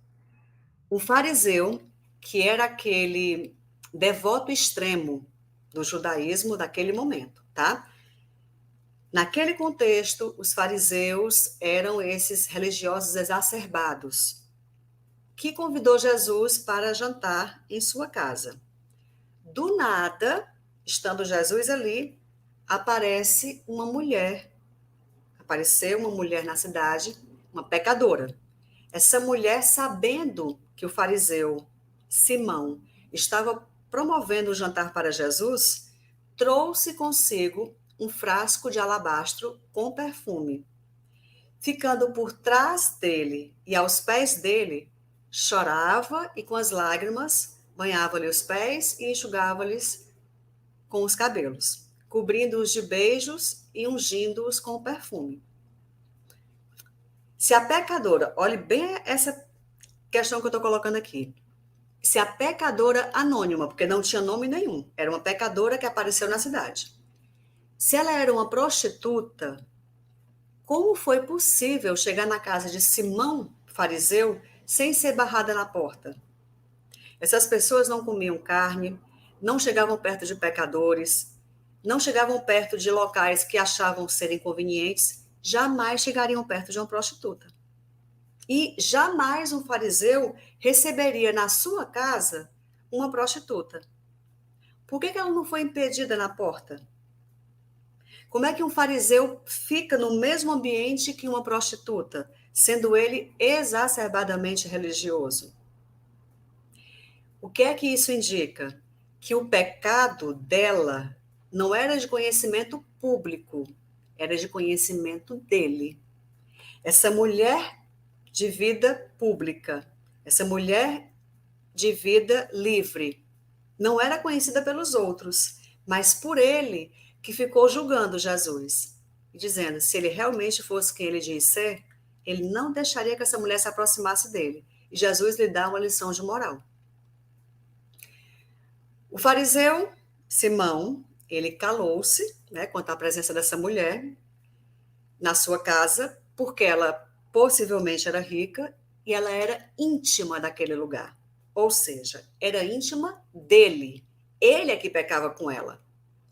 S2: O fariseu, que era aquele devoto extremo do judaísmo daquele momento, tá? Naquele contexto, os fariseus eram esses religiosos exacerbados, que convidou Jesus para jantar em sua casa. Do nada, estando Jesus ali, apareceu uma mulher na cidade, uma pecadora. Essa mulher, sabendo que o fariseu Simão estava promovendo o jantar para Jesus, trouxe consigo um frasco de alabastro com perfume. Ficando por trás dele e aos pés dele, chorava e com as lágrimas banhava-lhe os pés e enxugava-lhes com os cabelos, cobrindo-os de beijos e ungindo-os com o perfume. Se a pecadora, olhe bem essa questão que eu estou colocando aqui, se a pecadora anônima, porque não tinha nome nenhum, era uma pecadora que apareceu na cidade, se ela era uma prostituta, como foi possível chegar na casa de Simão, fariseu, sem ser barrada na porta? Essas pessoas não comiam carne, não chegavam perto de pecadores, não chegavam perto de locais que achavam serem convenientes, jamais chegariam perto de uma prostituta. E jamais um fariseu receberia na sua casa uma prostituta. Por que ela não foi impedida na porta? Como é que um fariseu fica no mesmo ambiente que uma prostituta, sendo ele exacerbadamente religioso? O que é que isso indica? Que o pecado dela não era de conhecimento público, era de conhecimento dele. Essa mulher de vida pública, essa mulher de vida livre, não era conhecida pelos outros, mas por ele, que ficou julgando Jesus e dizendo, se ele realmente fosse quem ele diz ser, ele não deixaria que essa mulher se aproximasse dele. E Jesus lhe dá uma lição de moral. O fariseu Simão, ele calou-se, né, quanto à presença dessa mulher na sua casa, porque ela possivelmente era rica e ela era íntima daquele lugar. Ou seja, era íntima dele. Ele é que pecava com ela.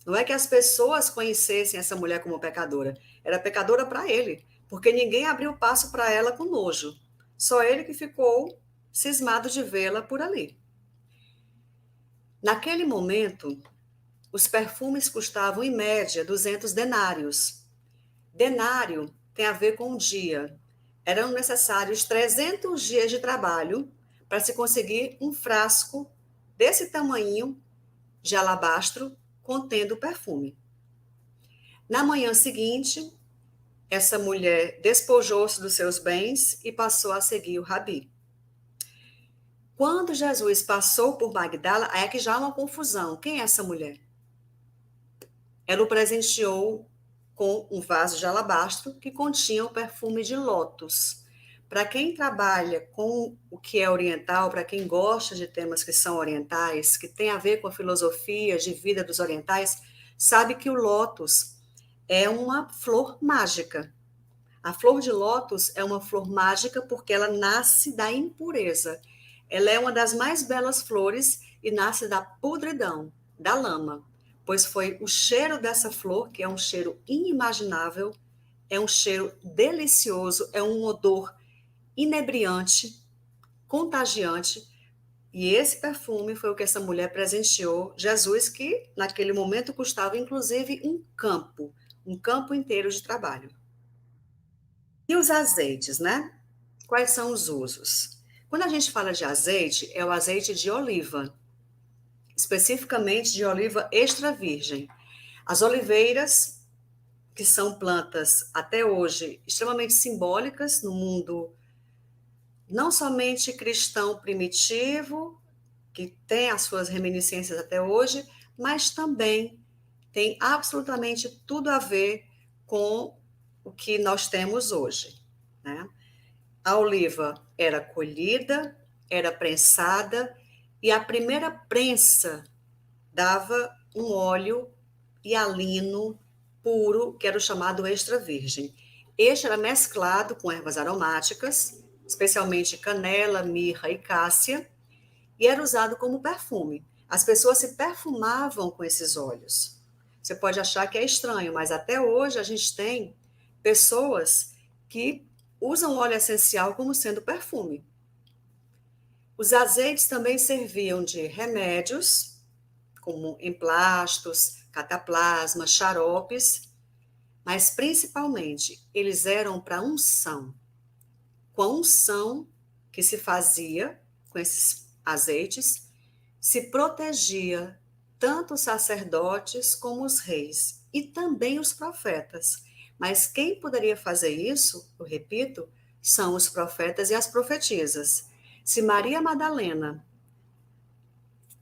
S2: Não é que as pessoas conhecessem essa mulher como pecadora. Era pecadora para ele, porque ninguém abriu passo para ela com nojo. Só ele que ficou cismado de vê-la por ali. Naquele momento, os perfumes custavam, em média, 200 denários. Denário tem a ver com um dia. Eram necessários 300 dias de trabalho para se conseguir um frasco desse tamanho de alabastro contendo perfume. Na manhã seguinte, essa mulher despojou-se dos seus bens e passou a seguir o rabi. Quando Jesus passou por Magdala, aí é que já há uma confusão. Quem é essa mulher? Ela o presenteou com um vaso de alabastro que continha o perfume de lótus. Para quem trabalha com o que é oriental, para quem gosta de temas que são orientais, que tem a ver com a filosofia de vida dos orientais, sabe que o lótus é uma flor mágica. A flor de lótus é uma flor mágica porque ela nasce da impureza. Ela é uma das mais belas flores e nasce da podridão, da lama, pois foi o cheiro dessa flor, que é um cheiro inimaginável, é um cheiro delicioso, é um odor inebriante, contagiante, e esse perfume foi o que essa mulher presenteou Jesus, que naquele momento custava inclusive um campo inteiro de trabalho. E os azeites, né? Quais são os usos? Quando a gente fala de azeite, é o azeite de oliva, especificamente de oliva extra virgem. As oliveiras, que são plantas até hoje extremamente simbólicas no mundo, não somente cristão primitivo, que tem as suas reminiscências até hoje, mas também tem absolutamente tudo a ver com o que nós temos hoje, né? A oliva era colhida, era prensada, e a primeira prensa dava um óleo hialino puro, que era o chamado extra virgem. Este era mesclado com ervas aromáticas, especialmente canela, mirra e cássia, e era usado como perfume. As pessoas se perfumavam com esses óleos. Você pode achar que é estranho, mas até hoje a gente tem pessoas que usam óleo essencial como sendo perfume. Os azeites também serviam de remédios, como emplastos, cataplasmas, xaropes, mas principalmente eles eram para unção. Com a unção que se fazia com esses azeites, se protegia tanto os sacerdotes como os reis e também os profetas. Mas quem poderia fazer isso, eu repito, são os profetas e as profetisas. Se Maria Madalena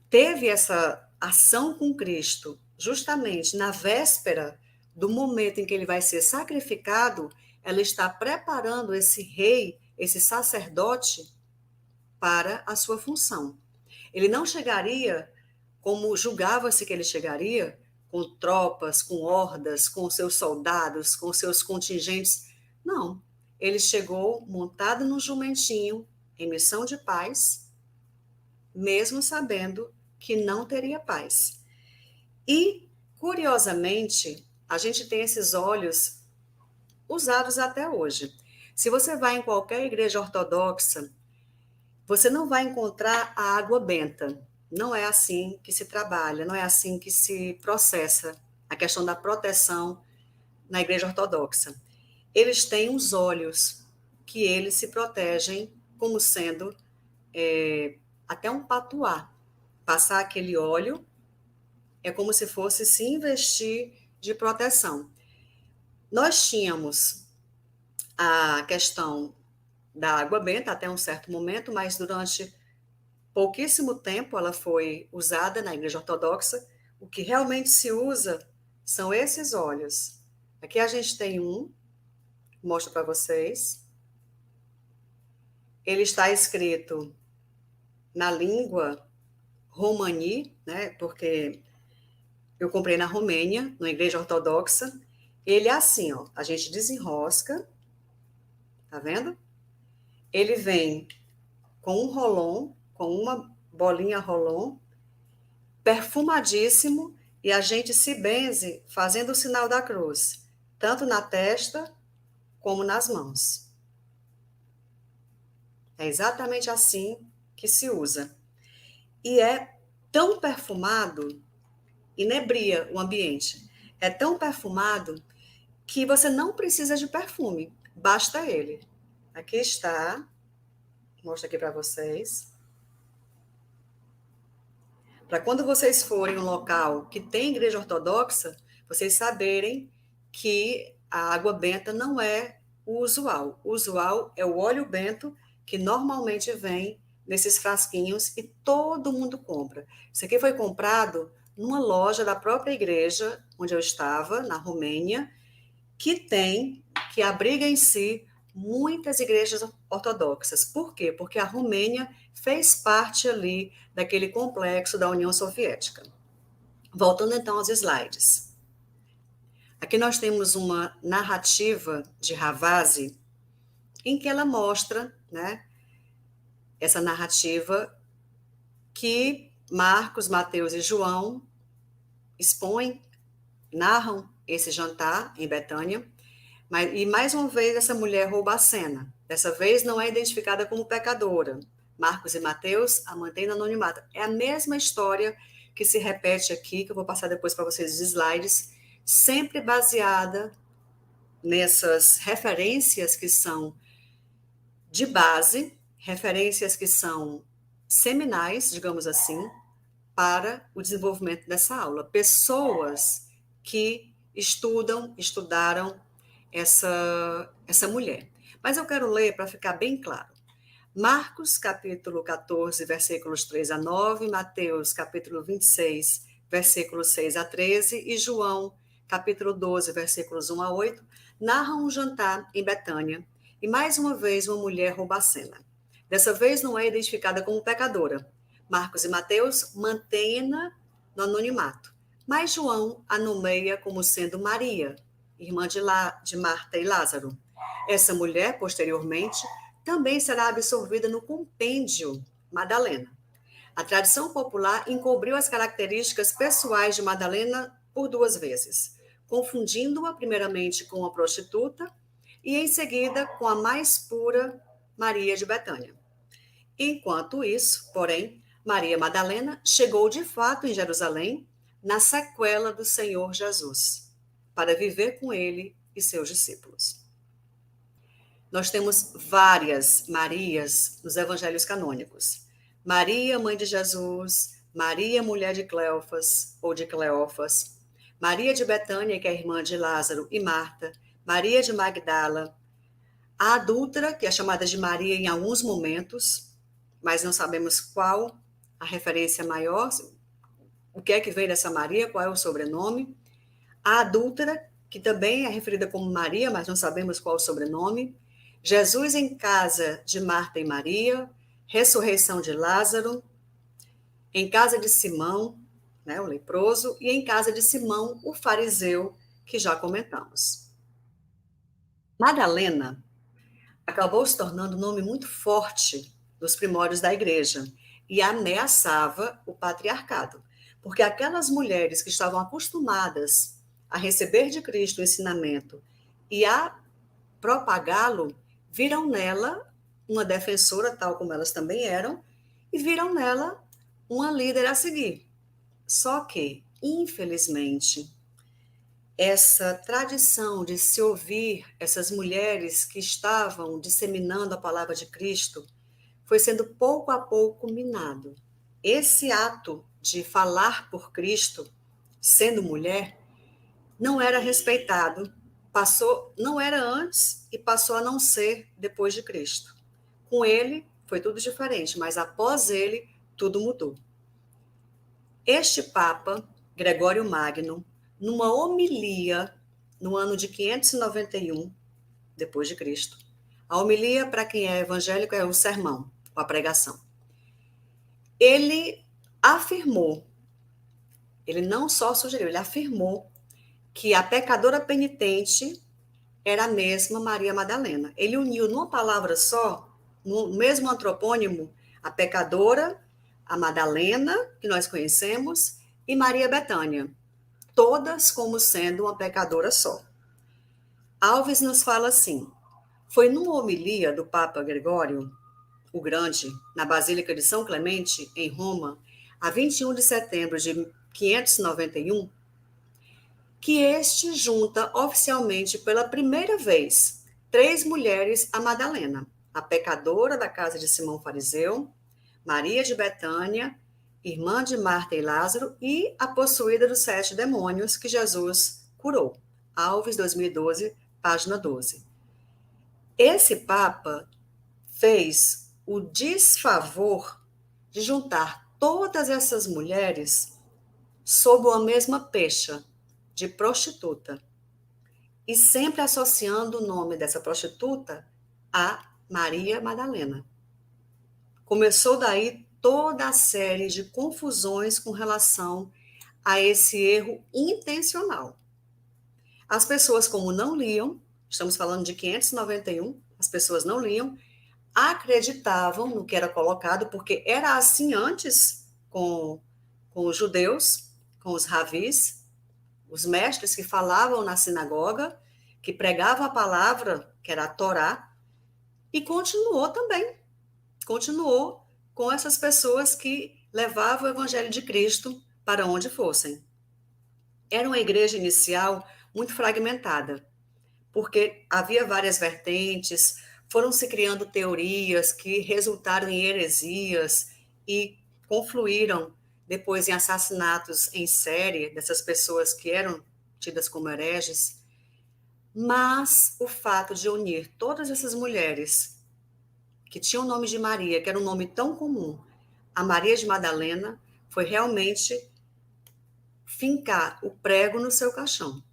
S2: teve essa ação com Cristo justamente na véspera do momento em que ele vai ser sacrificado, ela está preparando esse rei, esse sacerdote, para a sua função. Ele não chegaria como julgava-se que ele chegaria, com tropas, com hordas, com seus soldados, com seus contingentes. Não, ele chegou montado num jumentinho, em missão de paz, mesmo sabendo que não teria paz. E, curiosamente, a gente tem esses óleos usados até hoje. Se você vai em qualquer igreja ortodoxa, você não vai encontrar a água benta. Não é assim que se trabalha, não é assim que se processa a questão da proteção na igreja ortodoxa. Eles têm os óleos que eles se protegem como sendo até um patuá. Passar aquele óleo é como se fosse se investir de proteção. Nós tínhamos a questão da água benta até um certo momento, mas durante pouquíssimo tempo ela foi usada na Igreja Ortodoxa. O que realmente se usa são esses óleos. Aqui a gente tem mostro para vocês. Ele está escrito na língua romani, né? Porque eu comprei na Romênia, na Igreja Ortodoxa. Ele é assim, ó, a gente desenrosca, tá vendo? Ele vem com um rolon, com uma bolinha rolon, perfumadíssimo, e a gente se benze fazendo o sinal da cruz, tanto na testa como nas mãos. É exatamente assim que se usa. E é tão perfumado, inebria o ambiente, é tão perfumado que você não precisa de perfume, basta ele. Aqui está, mostro aqui para vocês. Para quando vocês forem em um local que tem igreja ortodoxa, vocês saberem que a água benta não é o usual. O usual é o óleo bento, que normalmente vem nesses frasquinhos e todo mundo compra. Isso aqui foi comprado numa loja da própria igreja onde eu estava, na Romênia, que abriga em si muitas igrejas ortodoxas. Por quê? Porque a Romênia fez parte ali daquele complexo da União Soviética. Voltando então aos slides. Aqui nós temos uma narrativa de Ravasi em que ela mostra, né, essa narrativa que Marcos, Mateus e João expõem, narram esse jantar em Betânia, e mais uma vez essa mulher rouba a cena. Dessa vez não é identificada como pecadora. Marcos e Mateus a mantêm no anonimato. É a mesma história que se repete aqui, que eu vou passar depois para vocês os slides, sempre baseada nessas referências que são de base, referências que são seminais, digamos assim, para o desenvolvimento dessa aula. Pessoas que estudaram essa mulher. Mas eu quero ler para ficar bem claro. Marcos, capítulo 14, versículos 3 a 9, Mateus, capítulo 26, versículos 6 a 13, e João, capítulo 12, versículos 1 a 8, narram um jantar em Betânia, e mais uma vez uma mulher rouba a cena. Dessa vez não é identificada como pecadora. Marcos e Mateus mantêm-na no anonimato, mas João a nomeia como sendo Maria, irmã de Marta e Lázaro. Essa mulher, posteriormente, também será absorvida no compêndio Madalena. A tradição popular encobriu as características pessoais de Madalena por 2 vezes, confundindo-a primeiramente com a prostituta e em seguida com a mais pura Maria de Betânia. Enquanto isso, porém, Maria Madalena chegou de fato em Jerusalém na sequela do Senhor Jesus, para viver com ele e seus discípulos. Nós temos várias Marias nos evangelhos canônicos. Maria, mãe de Jesus, Maria, mulher de Cleofas, ou de Cleófas, Maria de Betânia, que é irmã de Lázaro e Marta, Maria de Magdala, a adúltera, que é chamada de Maria em alguns momentos, mas não sabemos qual a referência maior, o que é que vem dessa Maria, qual é o sobrenome. A adúltera, que também é referida como Maria, mas não sabemos qual o sobrenome. Jesus em casa de Marta e Maria, ressurreição de Lázaro, em casa de Simão, né, o leproso, e em casa de Simão, o fariseu, que já comentamos. Madalena acabou se tornando um nome muito forte dos primórdios da igreja e ameaçava o patriarcado, porque aquelas mulheres que estavam acostumadas a receber de Cristo o ensinamento e a propagá-lo, viram nela uma defensora, tal como elas também eram, e viram nela uma líder a seguir. Só que, infelizmente, essa tradição de se ouvir essas mulheres que estavam disseminando a palavra de Cristo foi sendo pouco a pouco minado. Esse ato de falar por Cristo, sendo mulher, não era respeitado, não era antes e passou a não ser depois de Cristo. Com ele foi tudo diferente, mas após ele tudo mudou. Este Papa, Gregório Magno, numa homilia no ano de 591 depois de Cristo. A homilia, para quem é evangélico, é o sermão, a pregação. Ele afirmou, ele não só sugeriu, ele afirmou que a pecadora penitente era a mesma Maria Madalena. Ele uniu numa palavra só, no mesmo antropônimo, a pecadora, a Madalena, que nós conhecemos, e Maria Betânia, todas como sendo uma pecadora só. Alves nos fala assim: foi numa homilia do Papa Gregório o Grande, na Basílica de São Clemente, em Roma, a 21 de setembro de 591, que este junta oficialmente pela primeira vez 3 mulheres a Madalena, a pecadora da casa de Simão Fariseu, Maria de Betânia, irmã de Marta e Lázaro, e a possuída dos 7 demônios que Jesus curou. Alves, 2012, página 12. Esse Papa fez o desfavor de juntar todas essas mulheres sob a mesma pecha de prostituta, e sempre associando o nome dessa prostituta a Maria Madalena. Começou daí toda a série de confusões com relação a esse erro intencional. As pessoas, como não liam, estamos falando de 591, as pessoas não liam, acreditavam no que era colocado, porque era assim antes com os judeus, com os ravis, os mestres que falavam na sinagoga, que pregavam a palavra, que era a Torá, e continuou também. Continuou com essas pessoas que levavam o evangelho de Cristo para onde fossem. Era uma igreja inicial muito fragmentada, porque havia várias vertentes, foram se criando teorias que resultaram em heresias e confluíram depois em assassinatos em série dessas pessoas que eram tidas como hereges. Mas o fato de unir todas essas mulheres que tinham o nome de Maria, que era um nome tão comum, a Maria de Madalena, foi realmente fincar o prego no seu caixão.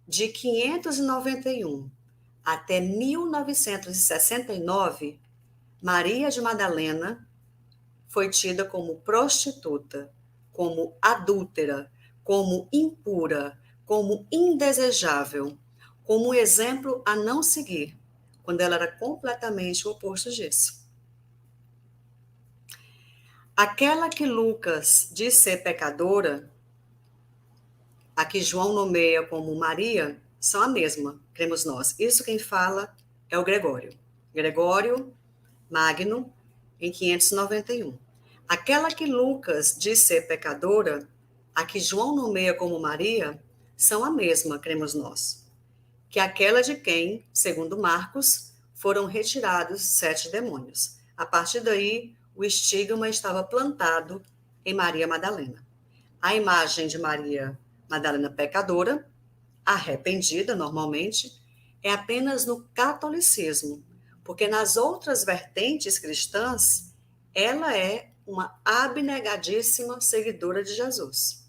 S2: De 591 até 1969, Maria de Madalena foi tida como prostituta, como adúltera, como impura, como indesejável, como um exemplo a não seguir, quando ela era completamente o oposto disso. Aquela que Lucas diz ser pecadora, a que João nomeia como Maria, são a mesma, cremos nós. Isso quem fala é o Gregório. Gregório Magno, em 591. Aquela que Lucas diz ser pecadora, a que João nomeia como Maria, são a mesma, cremos nós. Que aquela de quem, segundo Marcos, foram retirados 7 demônios. A partir daí, o estigma estava plantado em Maria Madalena. A imagem de Maria Madalena pecadora, arrependida normalmente, é apenas no catolicismo, porque nas outras vertentes cristãs, ela é uma abnegadíssima seguidora de Jesus.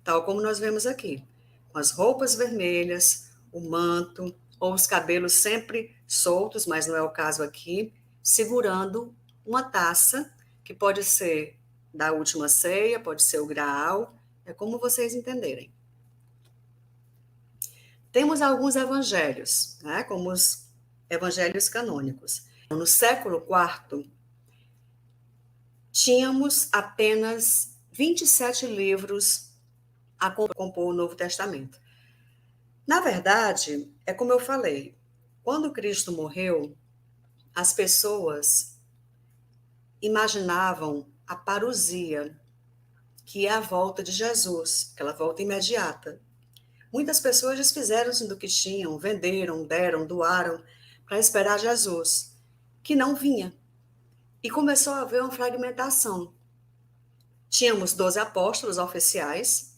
S2: Tal como nós vemos aqui, com as roupas vermelhas, o manto, ou os cabelos sempre soltos, mas não é o caso aqui, segurando uma taça, que pode ser da última ceia, pode ser o graal, é como vocês entenderem. Temos alguns evangelhos, né, como os evangelhos canônicos. No século IV, tínhamos apenas 27 livros a compor o Novo Testamento. Na verdade, é como eu falei, quando Cristo morreu, as pessoas imaginavam a parousia, que é a volta de Jesus, aquela volta imediata. Muitas pessoas desfizeram-se do que tinham, venderam, deram, doaram, para esperar Jesus, que não vinha. E começou a haver uma fragmentação. Tínhamos 12 apóstolos oficiais,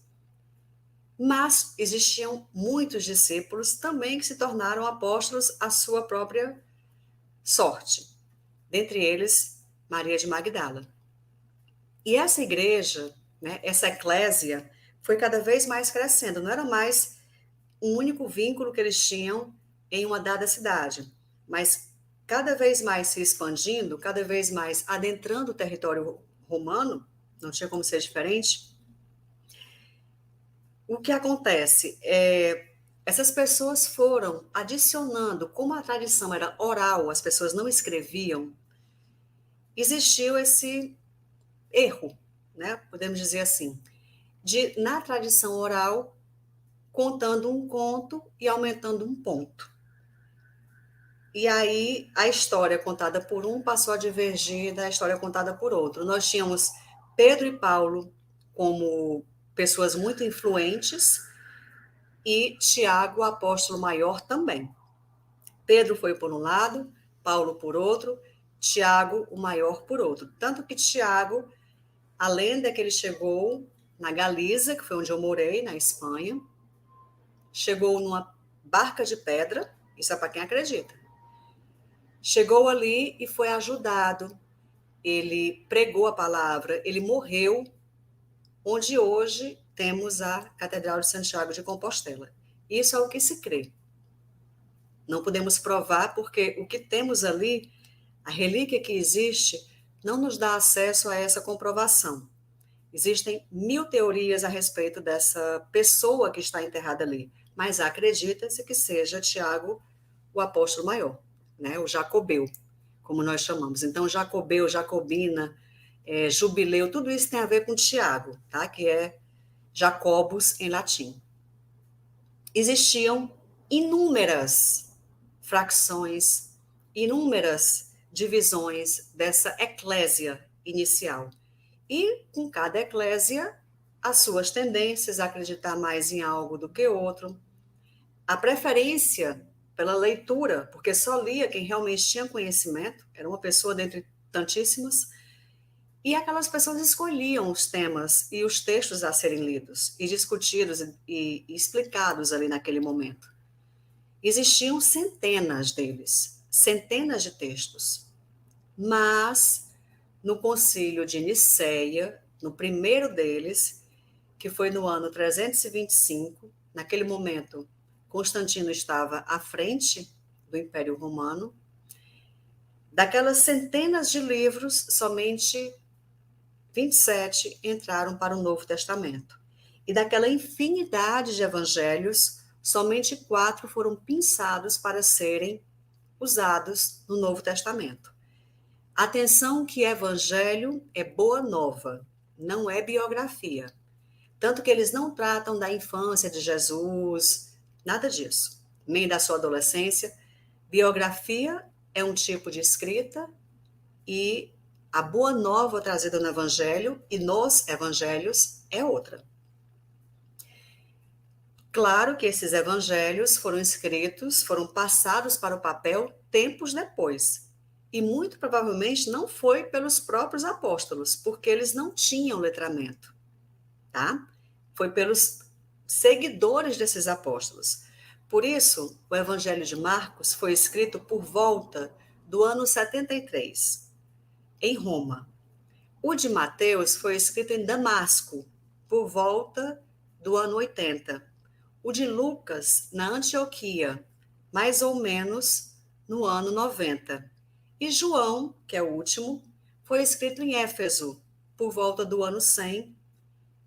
S2: mas existiam muitos discípulos também que se tornaram apóstolos à sua própria sorte. Dentre eles, Maria de Magdala. E essa igreja, né, essa eclésia, foi cada vez mais crescendo. Não era mais um único vínculo que eles tinham em uma dada cidade, mas cada vez mais se expandindo, cada vez mais adentrando o território romano, não tinha como ser diferente. O que acontece é, essas pessoas foram adicionando, como a tradição era oral, as pessoas não escreviam, existiu esse erro, né? Podemos dizer assim, de na tradição oral contando um conto e aumentando um ponto. E aí a história contada por um passou a divergir da história contada por outro. Nós tínhamos Pedro e Paulo como pessoas muito influentes e Tiago, o apóstolo maior, também. Pedro foi por um lado, Paulo por outro, Tiago, o maior, por outro. Tanto que Tiago, a lenda é que ele chegou na Galiza, que foi onde eu morei, na Espanha, chegou numa barca de pedra, isso é para quem acredita. chegou ali e foi ajudado. Ele pregou a palavra, ele morreu, onde hoje temos a Catedral de Santiago de Compostela. Isso é o que se crê. Não podemos provar, porque o que temos ali, a relíquia que existe, não nos dá acesso a essa comprovação. Existem 1000 teorias a respeito dessa pessoa que está enterrada ali, mas acredita-se que seja Tiago, o apóstolo maior, né? O Jacobeu, como nós chamamos. Então, Jacobeu, Jacobina, Jubileu, tudo isso tem a ver com Tiago, tá? Que é Jacobus em latim. Existiam inúmeras fracções, inúmeras divisões dessa eclésia inicial. E com cada eclésia, as suas tendências a acreditar mais em algo do que outro, a preferência pela leitura, porque só lia quem realmente tinha conhecimento, era uma pessoa dentre tantíssimas, e aquelas pessoas escolhiam os temas e os textos a serem lidos e discutidos e explicados ali naquele momento. Existiam centenas deles, centenas de textos, mas no concílio de Nicéia, no primeiro deles, que foi no ano 325, naquele momento, Constantino estava à frente do Império Romano. Daquelas centenas de livros, somente 27 entraram para o Novo Testamento. E daquela infinidade de evangelhos, somente 4 foram pensados para serem usados no Novo Testamento. Atenção que evangelho é boa nova, não é biografia. Tanto que eles não tratam da infância de Jesus, nada disso, nem da sua adolescência. Biografia é um tipo de escrita e a boa nova trazida no evangelho e nos evangelhos é outra. Claro que esses evangelhos foram escritos, foram passados para o papel tempos depois. E muito provavelmente não foi pelos próprios apóstolos, porque eles não tinham letramento, tá? Foi pelos seguidores desses apóstolos. Por isso, o Evangelho de Marcos foi escrito por volta do ano 73, em Roma. O de Mateus foi escrito em Damasco, por volta do ano 80. O de Lucas, na Antioquia, mais ou menos no ano 90. E João, que é o último, foi escrito em Éfeso, por volta do ano 100,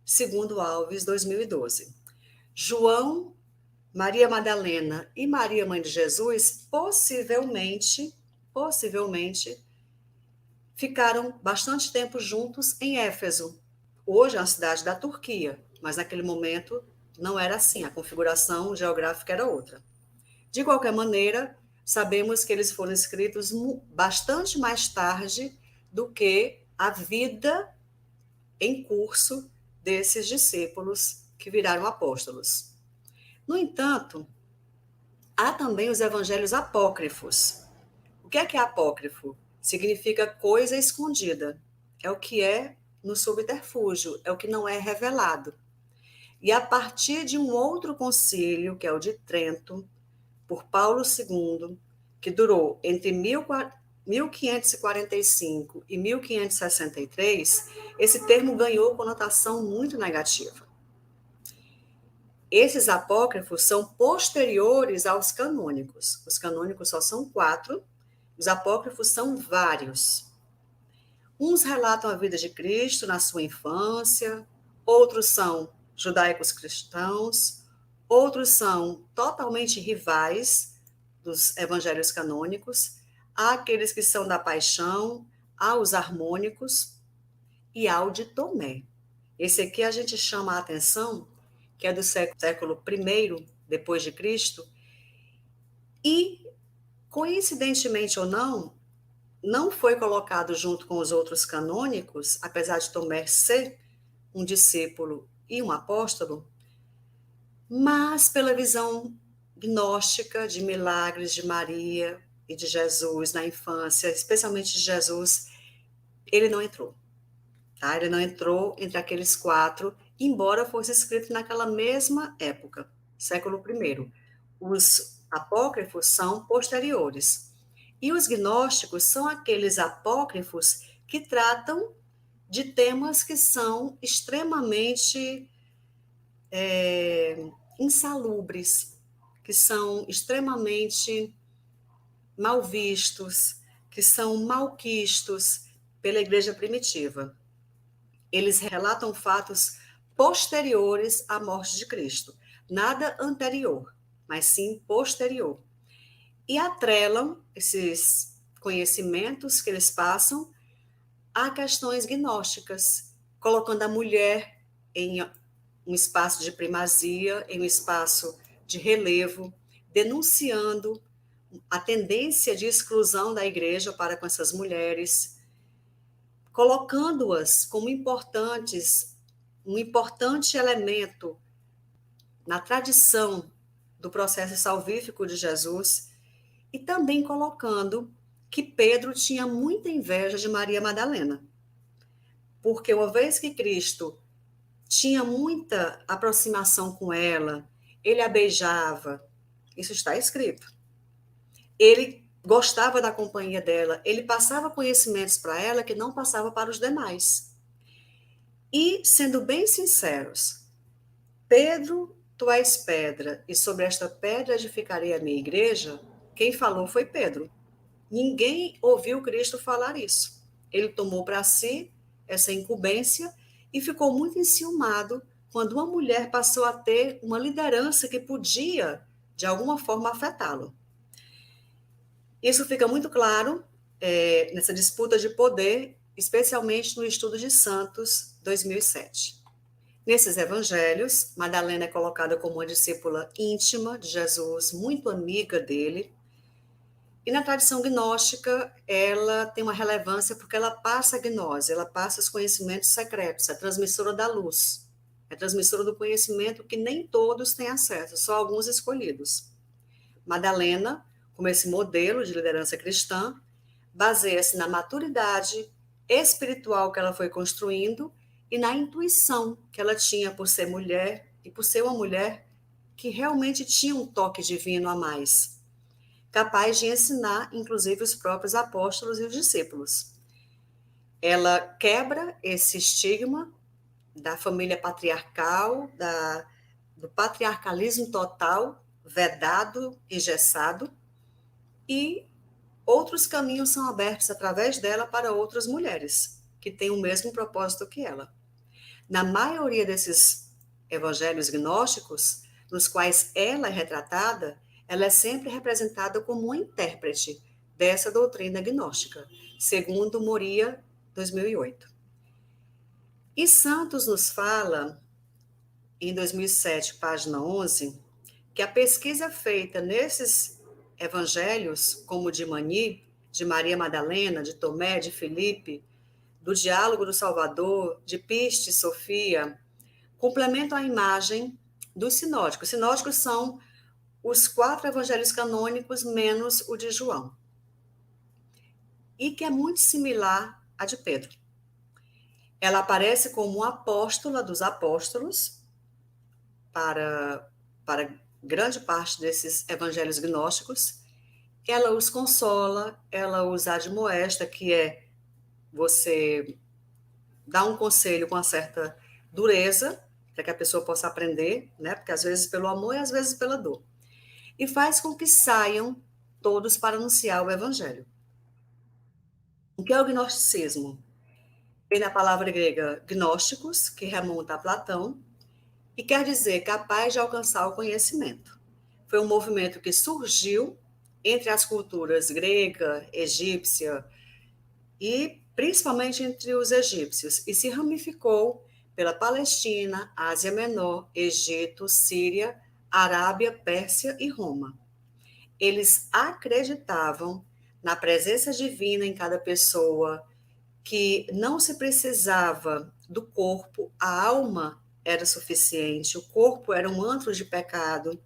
S2: segundo Alves, 2012. João, Maria Madalena e Maria Mãe de Jesus, possivelmente, ficaram bastante tempo juntos em Éfeso. Hoje é uma cidade da Turquia, mas naquele momento não era assim, a configuração geográfica era outra. De qualquer maneira, sabemos que eles foram escritos bastante mais tarde do que a vida em curso desses discípulos que viraram apóstolos. No entanto, há também os evangelhos apócrifos. O que é apócrifo? Significa coisa escondida. É o que é no subterfúgio, é o que não é revelado. E a partir de um outro concílio, que é o de Trento, por Paulo II, que durou entre 1545 e 1563, esse termo ganhou conotação muito negativa. Esses apócrifos são posteriores aos canônicos. Os canônicos só são 4, os apócrifos são vários. Uns relatam a vida de Cristo na sua infância, outros são judaicos cristãos, outros são totalmente rivais dos evangelhos canônicos, há aqueles que são da paixão, há os harmônicos e há o de Tomé. Esse aqui a gente chama a atenção, que é do século I depois de Cristo, e, coincidentemente ou não, não foi colocado junto com os outros canônicos, apesar de Tomé ser um discípulo e um apóstolo, mas pela visão gnóstica de milagres de Maria e de Jesus na infância, especialmente de Jesus, ele não entrou. Tá? Ele não entrou entre aqueles 4, embora fosse escrito naquela mesma época, século I. Os apócrifos são posteriores. E os gnósticos são aqueles apócrifos que tratam de temas que são extremamente insalubres, que são extremamente mal vistos, que são malquistos pela igreja primitiva. Eles relatam fatos posteriores à morte de Cristo, nada anterior, mas sim posterior. E atrelam esses conhecimentos que eles passam a questões gnósticas, colocando a mulher em um espaço de primazia, em um espaço de relevo, denunciando a tendência de exclusão da igreja para com essas mulheres, colocando-as como importantes, um importante elemento na tradição do processo salvífico de Jesus, e também colocando que Pedro tinha muita inveja de Maria Madalena, porque uma vez que Cristo tinha muita aproximação com ela, ele a beijava, isso está escrito. Ele gostava da companhia dela, ele passava conhecimentos para ela que não passava para os demais. E, sendo bem sinceros, Pedro, tu és pedra, e sobre esta pedra edificarei a minha igreja, quem falou foi Pedro. Ninguém ouviu Cristo falar isso. Ele tomou para si essa incumbência e ficou muito enciumado quando uma mulher passou a ter uma liderança que podia, de alguma forma, afetá-lo. Isso fica muito claro nessa disputa de poder, especialmente no Estudo de Santos 2007. Nesses evangelhos, Madalena é colocada como uma discípula íntima de Jesus, muito amiga dele. E na tradição gnóstica, ela tem uma relevância porque ela passa a gnose, ela passa os conhecimentos secretos, é transmissora da luz, é transmissora do conhecimento que nem todos têm acesso, só alguns escolhidos. Madalena, como esse modelo de liderança cristã, baseia-se na maturidade espiritual que ela foi construindo e na intuição que ela tinha por ser mulher e por ser uma mulher que realmente tinha um toque divino a mais, capaz de ensinar, inclusive, os próprios apóstolos e os discípulos. Ela quebra esse estigma da família patriarcal, do patriarcalismo total, vedado, engessado, e outros caminhos são abertos através dela para outras mulheres, que têm o mesmo propósito que ela. Na maioria desses evangelhos gnósticos, nos quais ela é retratada, ela é sempre representada como uma intérprete dessa doutrina gnóstica, segundo Moria, 2008. E Santos nos fala, em 2007, página 11, que a pesquisa feita nesses evangelhos, como de Mani, de Maria Madalena, de Tomé, de Filipe, do Diálogo do Salvador, de Piste, Sofia, complementam a imagem dos sinóticos. Os sinóticos são os 4 evangelhos canônicos menos o de João, e que é muito similar à de Pedro. Ela aparece como uma apóstola dos apóstolos para grande parte desses evangelhos gnósticos. Ela os consola, ela os admoesta, que é você dar um conselho com uma certa dureza, para que a pessoa possa aprender, né? Porque às vezes pelo amor e às vezes pela dor. E faz com que saiam todos para anunciar o evangelho. O que é o gnosticismo? Vem da palavra grega gnósticos, que remonta a Platão, e quer dizer capaz de alcançar o conhecimento. Foi um movimento que surgiu entre as culturas grega, egípcia e principalmente entre os egípcios, e se ramificou pela Palestina, Ásia Menor, Egito, Síria, Arábia, Pérsia e Roma. Eles acreditavam na presença divina em cada pessoa, que não se precisava do corpo, a alma era suficiente, o corpo era um antro de pecado.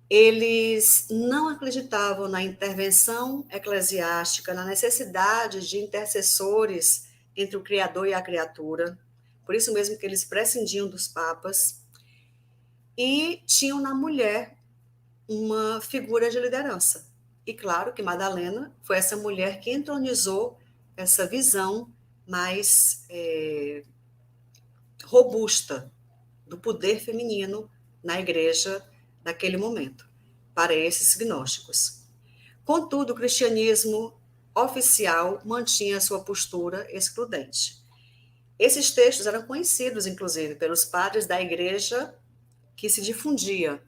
S2: Eles não acreditavam na intervenção eclesiástica, na necessidade de intercessores entre o Criador e a criatura, por isso mesmo que eles prescindiam dos papas, e tinham na mulher uma figura de liderança. E claro que Madalena foi essa mulher que entronizou essa visão mais robusta do poder feminino na igreja naquele momento, para esses gnósticos. Contudo, o cristianismo oficial mantinha sua postura excludente. Esses textos eram conhecidos, inclusive, pelos padres da igreja que se difundia,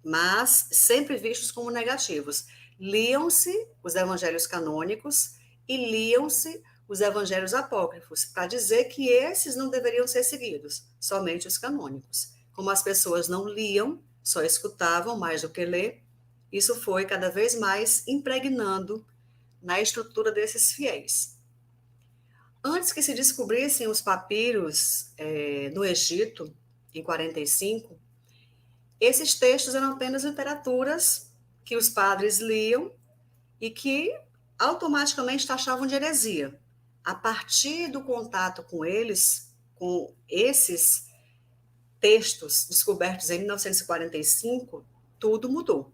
S2: mas sempre vistos como negativos. Liam-se os evangelhos canônicos e liam-se os evangelhos apócrifos, para dizer que esses não deveriam ser seguidos, somente os canônicos. Como as pessoas não liam, só escutavam mais do que ler, isso foi cada vez mais impregnando na estrutura desses fiéis. Antes que se descobrissem os papiros no Egito, em 45, esses textos eram apenas literaturas que os padres liam e que automaticamente taxavam de heresia. A partir do contato com eles, com esses textos descobertos em 1945, tudo mudou.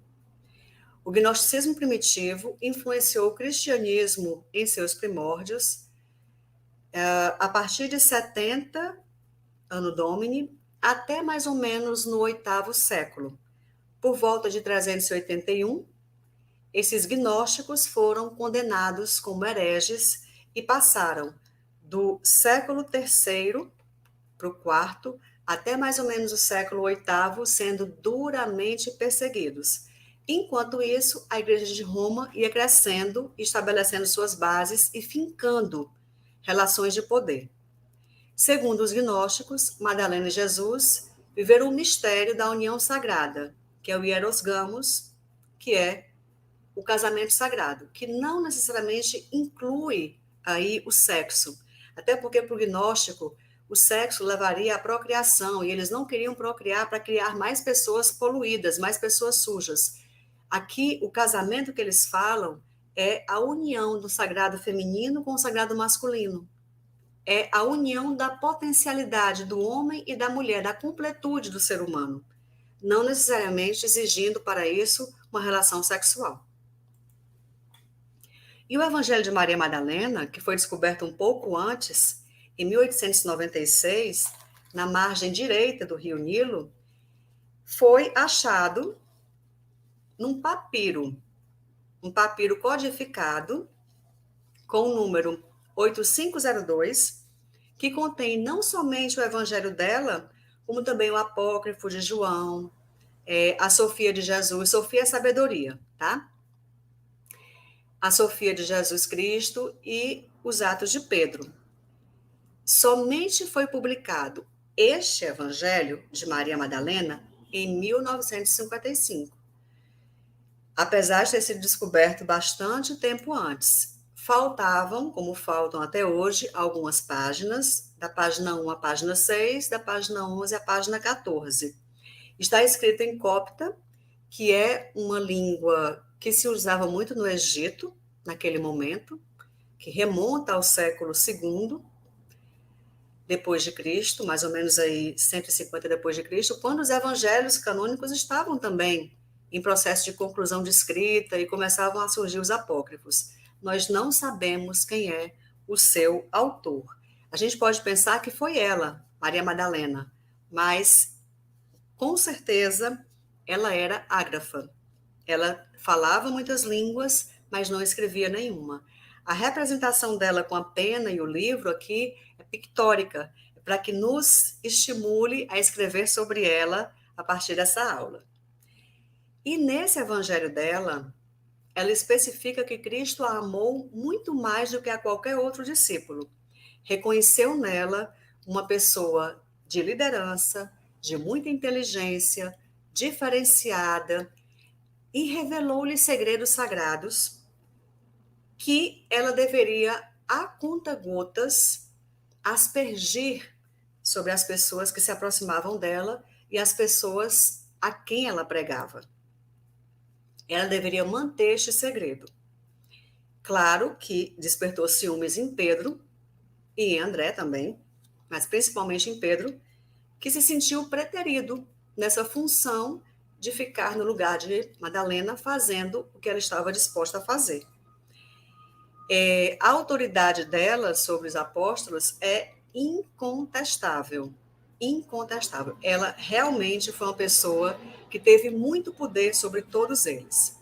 S2: O gnosticismo primitivo influenciou o cristianismo em seus primórdios. A partir de 70, Anno Domini, até mais ou menos no 8º século. Por volta de 381, esses gnósticos foram condenados como hereges e passaram do século III para o IV até mais ou menos o século VIII sendo duramente perseguidos. Enquanto isso, a Igreja de Roma ia crescendo, estabelecendo suas bases e fincando relações de poder. Segundo os gnósticos, Madalena e Jesus viveram o mistério da união sagrada, que é o hieros gamos, que é o casamento sagrado, que não necessariamente inclui aí o sexo. Até porque para o gnóstico, o sexo levaria à procriação, e eles não queriam procriar para criar mais pessoas poluídas, mais pessoas sujas. Aqui, o casamento que eles falam é a união do sagrado feminino com o sagrado masculino. É a união da potencialidade do homem e da mulher, da completude do ser humano, não necessariamente exigindo para isso uma relação sexual. E o Evangelho de Maria Madalena, que foi descoberto um pouco antes, em 1896, na margem direita do rio Nilo, foi achado num papiro, um papiro codificado com o número 8502, que contém não somente o Evangelho dela, como também o Apócrifo de João, a Sofia de Jesus. Sofia é sabedoria, tá? A Sofia de Jesus Cristo e os Atos de Pedro. Somente foi publicado este Evangelho de Maria Madalena em 1955, apesar de ter sido descoberto bastante tempo antes. Faltavam, como faltam até hoje, algumas páginas, da página 1 à página 6, da página 11 à página 14. Está escrito em copta, que é uma língua que se usava muito no Egito, naquele momento, que remonta ao século II, depois de Cristo, mais ou menos aí 150 depois de Cristo, quando os evangelhos canônicos estavam também em processo de conclusão de escrita e começavam a surgir os apócrifos. Nós não sabemos quem é o seu autor. A gente pode pensar que foi ela, Maria Madalena, mas com certeza ela era ágrafa. Ela falava muitas línguas, mas não escrevia nenhuma. A representação dela com a pena e o livro aqui é pictórica, para que nos estimule a escrever sobre ela a partir dessa aula. E nesse evangelho dela, ela especifica que Cristo a amou muito mais do que a qualquer outro discípulo. Reconheceu nela uma pessoa de liderança, de muita inteligência, diferenciada, e revelou-lhe segredos sagrados que ela deveria, a conta-gotas, aspergir sobre as pessoas que se aproximavam dela e as pessoas a quem ela pregava. Ela deveria manter este segredo. Claro que despertou ciúmes em Pedro e em André também, mas principalmente em Pedro, que se sentiu preterido nessa função de ficar no lugar de Madalena, fazendo o que ela estava disposta a fazer. A autoridade dela sobre os apóstolos é incontestável. Incontestável. Ela realmente foi uma pessoa que teve muito poder sobre todos eles.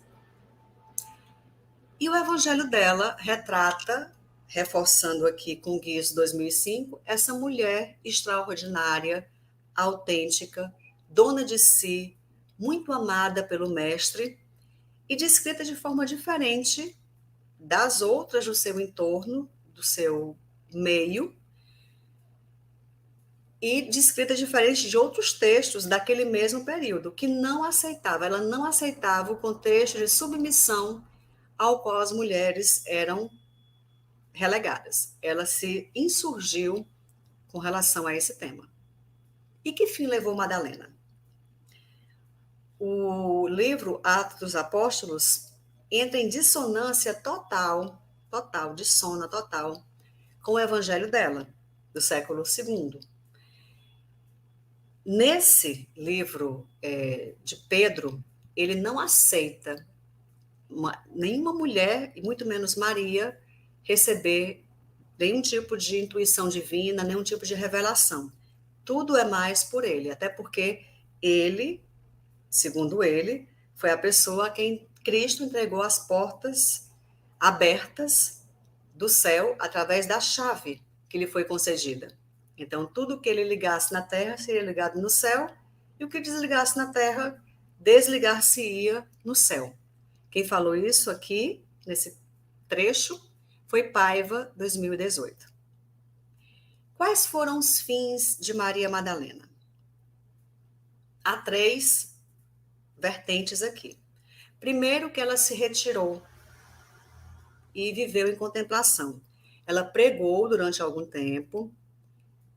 S2: E o evangelho dela retrata, reforçando aqui com Guias 2005, essa mulher extraordinária, autêntica, dona de si, muito amada pelo mestre e descrita de forma diferente das outras do seu entorno, do seu meio, e descrita diferente de outros textos daquele mesmo período, que não aceitava, ela não aceitava o contexto de submissão ao qual as mulheres eram relegadas. Ela se insurgiu com relação a esse tema. E que fim levou Madalena? O livro Atos dos Apóstolos entra em dissonância total, dissona total, com o evangelho dela, do século II. Nesse livro de Pedro, ele não aceita nenhuma mulher, e muito menos Maria, receber nenhum tipo de intuição divina, nenhum tipo de revelação. Tudo é mais por ele, até porque ele, segundo ele, foi a pessoa a quem Cristo entregou as portas abertas do céu através da chave que lhe foi concedida. Então, tudo que ele ligasse na terra seria ligado no céu, e o que desligasse na terra, desligar-se-ia no céu. Quem falou isso aqui, nesse trecho, foi Paiva, 2018. Quais foram os fins de Maria Madalena? Há 3 vertentes aqui. Primeiro, que ela se retirou e viveu em contemplação. Ela pregou durante algum tempo,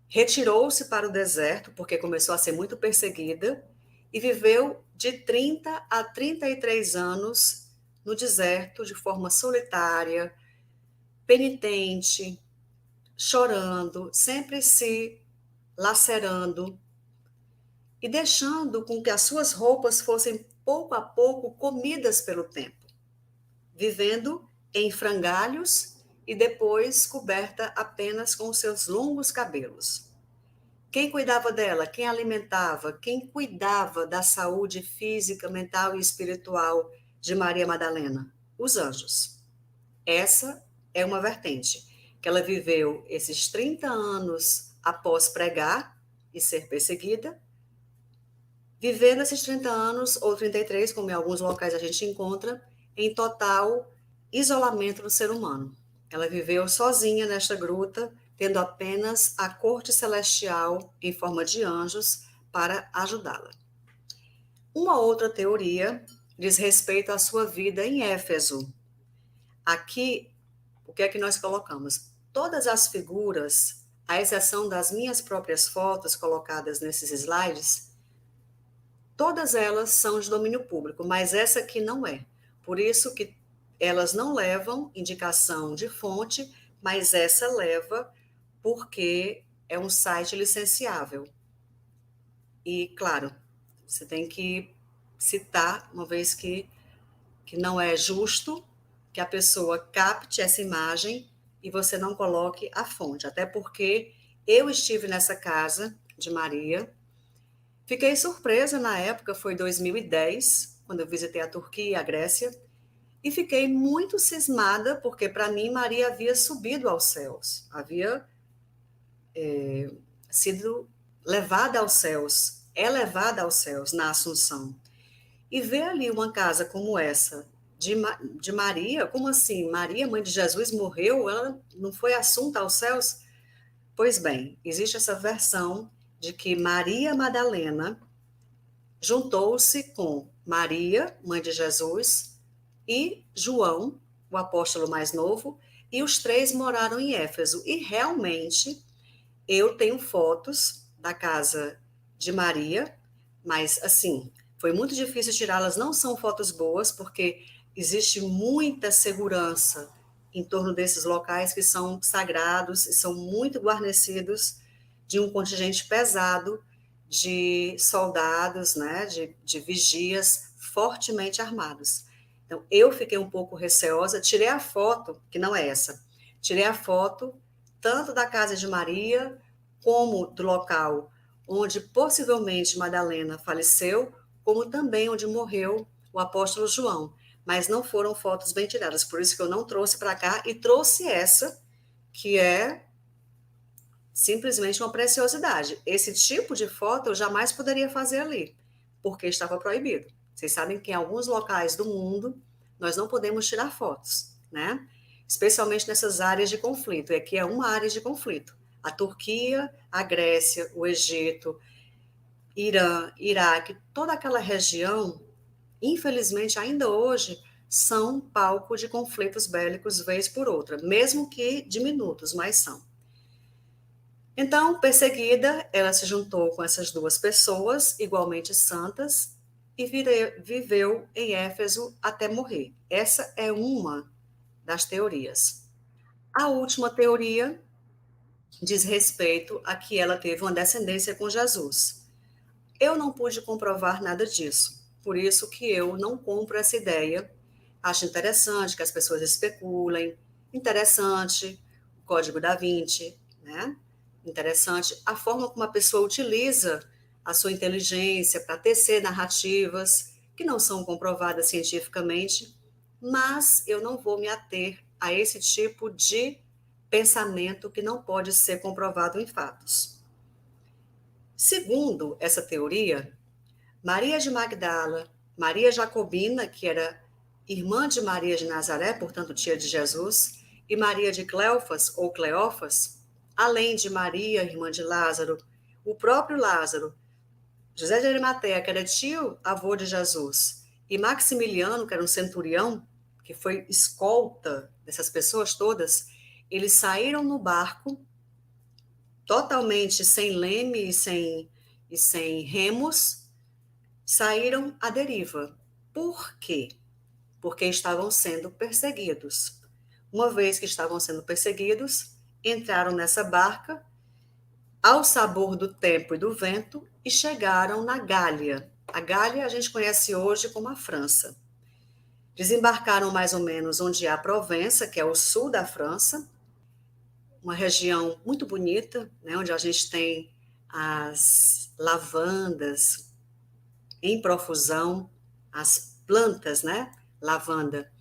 S2: retirou-se para o deserto, porque começou a ser muito perseguida, e viveu de 30 a 33 anos no deserto, de forma solitária, penitente, chorando, sempre se lacerando e deixando com que as suas roupas fossem pouco a pouco comidas pelo tempo, vivendo em frangalhos e depois coberta apenas com os seus longos cabelos. Quem cuidava dela? Quem alimentava? Quem cuidava da saúde física, mental e espiritual de Maria Madalena? Os anjos. Essa é uma vertente, que ela viveu esses 30 anos após pregar e ser perseguida, vivendo esses 30 anos, ou 33, como em alguns locais a gente encontra, em total isolamento do ser humano. Ela viveu sozinha nesta gruta, tendo apenas a corte celestial em forma de anjos para ajudá-la. Uma outra teoria diz respeito à sua vida em Éfeso. Aqui, o que é que nós colocamos? Todas as figuras, à exceção das minhas próprias fotos colocadas nesses slides, todas elas são de domínio público, mas essa aqui não é. Por isso que elas não levam indicação de fonte, mas essa leva porque é um site licenciável. E, claro, você tem que citar, uma vez que não é justo que a pessoa capte essa imagem e você não coloque a fonte. Até porque eu estive nessa casa de Maria, fiquei surpresa na época, foi 2010, quando eu visitei a Turquia e a Grécia, e fiquei muito cismada, porque para mim Maria havia subido aos céus, havia sido levada aos céus, elevada aos céus na Assunção. E ver ali uma casa como essa, de Maria, como assim? Maria, mãe de Jesus, morreu? Ela não foi assunta aos céus? Pois bem, existe essa versão de que Maria Madalena juntou-se com Maria, mãe de Jesus, e João, o apóstolo mais novo, e os 3 moraram em Éfeso. E realmente eu tenho fotos da casa de Maria, mas assim, foi muito difícil tirá-las, não são fotos boas, porque existe muita segurança em torno desses locais que são sagrados e são muito guarnecidos de um contingente pesado de soldados, né, de vigias fortemente armados. Então, eu fiquei um pouco receosa, tirei a foto, que não é essa, tirei a foto tanto da casa de Maria, como do local onde possivelmente Madalena faleceu, como também onde morreu o apóstolo João. Mas não foram fotos bem tiradas, por isso que eu não trouxe para cá e trouxe essa, que é simplesmente uma preciosidade. Esse tipo de foto eu jamais poderia fazer ali, porque estava proibido. Vocês sabem que em alguns locais do mundo nós não podemos tirar fotos, né? Especialmente nessas áreas de conflito. E aqui é uma área de conflito. A Turquia, a Grécia, o Egito, Irã, Iraque, toda aquela região, infelizmente ainda hoje, são palco de conflitos bélicos vez por outra, mesmo que diminutos, mas são. Então, perseguida, ela se juntou com essas duas pessoas, igualmente santas, e viveu em Éfeso até morrer. Essa é uma das teorias. A última teoria diz respeito a que ela teve uma descendência com Jesus. Eu não pude comprovar nada disso, por isso que eu não compro essa ideia. Acho interessante que as pessoas especulem, interessante o Código da Vinci, né? Interessante a forma como a pessoa utiliza a sua inteligência para tecer narrativas que não são comprovadas cientificamente, mas eu não vou me ater a esse tipo de pensamento que não pode ser comprovado em fatos. Segundo essa teoria, Maria de Magdala, Maria Jacobina, que era irmã de Maria de Nazaré, portanto tia de Jesus, e Maria de Cleofas ou Cleófas, além de Maria, irmã de Lázaro, o próprio Lázaro, José de Arimateia, que era tio, avô de Jesus, e Maximiliano, que era um centurião, que foi escolta dessas pessoas todas, eles saíram no barco totalmente sem leme e sem remos, saíram à deriva. Por quê? Porque estavam sendo perseguidos. Uma vez que estavam sendo perseguidos, entraram nessa barca, ao sabor do tempo e do vento, e chegaram na Gália. A Gália a gente conhece hoje como a França. Desembarcaram mais ou menos onde há a Provença, que é o sul da França, uma região muito bonita, né, onde a gente tem as lavandas em profusão, as plantas, né, lavanda,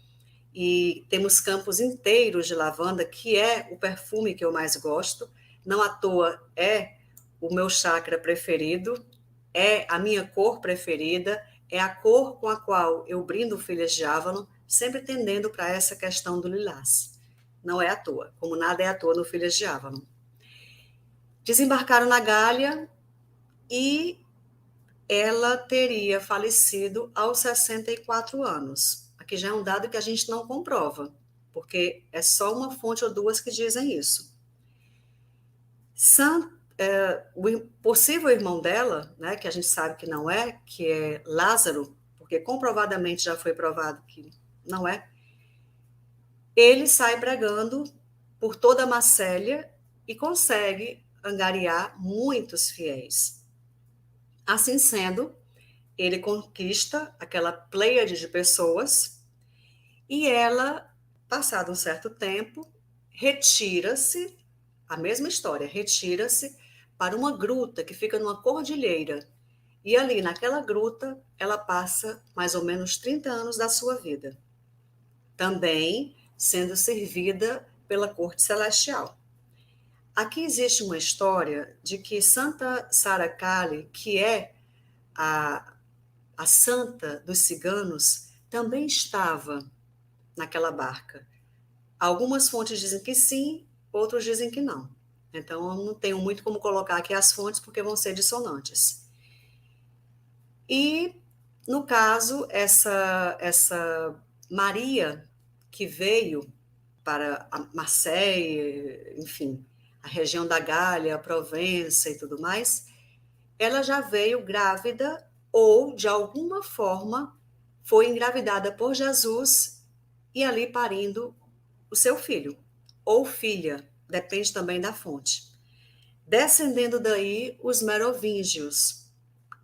S2: e temos campos inteiros de lavanda, que é o perfume que eu mais gosto, não à toa é o meu chakra preferido, é a minha cor preferida, é a cor com a qual eu brindo filhas de Avalon, sempre tendendo para essa questão do lilás. Não é à toa, como nada é à toa no Filhas de Avalon. Desembarcaram na Gália e ela teria falecido aos 64 anos. Aqui já é um dado que a gente não comprova, porque é só uma fonte ou duas que dizem isso. O possível irmão dela, né, que a gente sabe que não é, que é Lázaro, porque comprovadamente já foi provado que não é, ele sai pregando por toda a Macélia e consegue angariar muitos fiéis. Assim sendo, ele conquista aquela pleiade de pessoas e ela, passado um certo tempo, retira-se, a mesma história, retira-se para uma gruta que fica numa cordilheira. E ali, naquela gruta, ela passa mais ou menos 30 anos da sua vida. Também sendo servida pela corte celestial. Aqui existe uma história de que Santa Sara Kali, que é a santa dos ciganos, também estava naquela barca. Algumas fontes dizem que sim, outros dizem que não. Então, eu não tenho muito como colocar aqui as fontes, porque vão ser dissonantes. E, no caso, essa Maria, que veio para a Marseille, enfim, a região da Gália, a Provença e tudo mais, ela já veio grávida ou, de alguma forma, foi engravidada por Jesus e ali parindo o seu filho, ou filha, depende também da fonte. Descendendo daí os merovingios.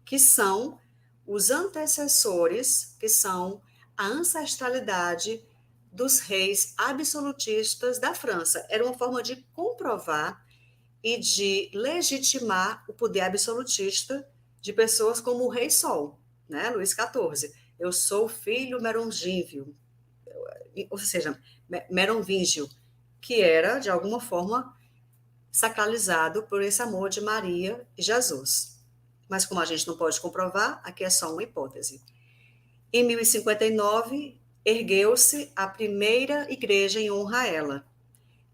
S2: que são os antecessores, que são a ancestralidade dos reis absolutistas da França. Era uma forma de comprovar e de legitimar o poder absolutista de pessoas como o Rei Sol, né, Luís XIV. Eu sou filho merongínvio, ou seja, merovingio, que era, de alguma forma, sacralizado por esse amor de Maria e Jesus. Mas como a gente não pode comprovar, aqui é só uma hipótese. Em 1059, ergueu-se a primeira igreja em honra a ela,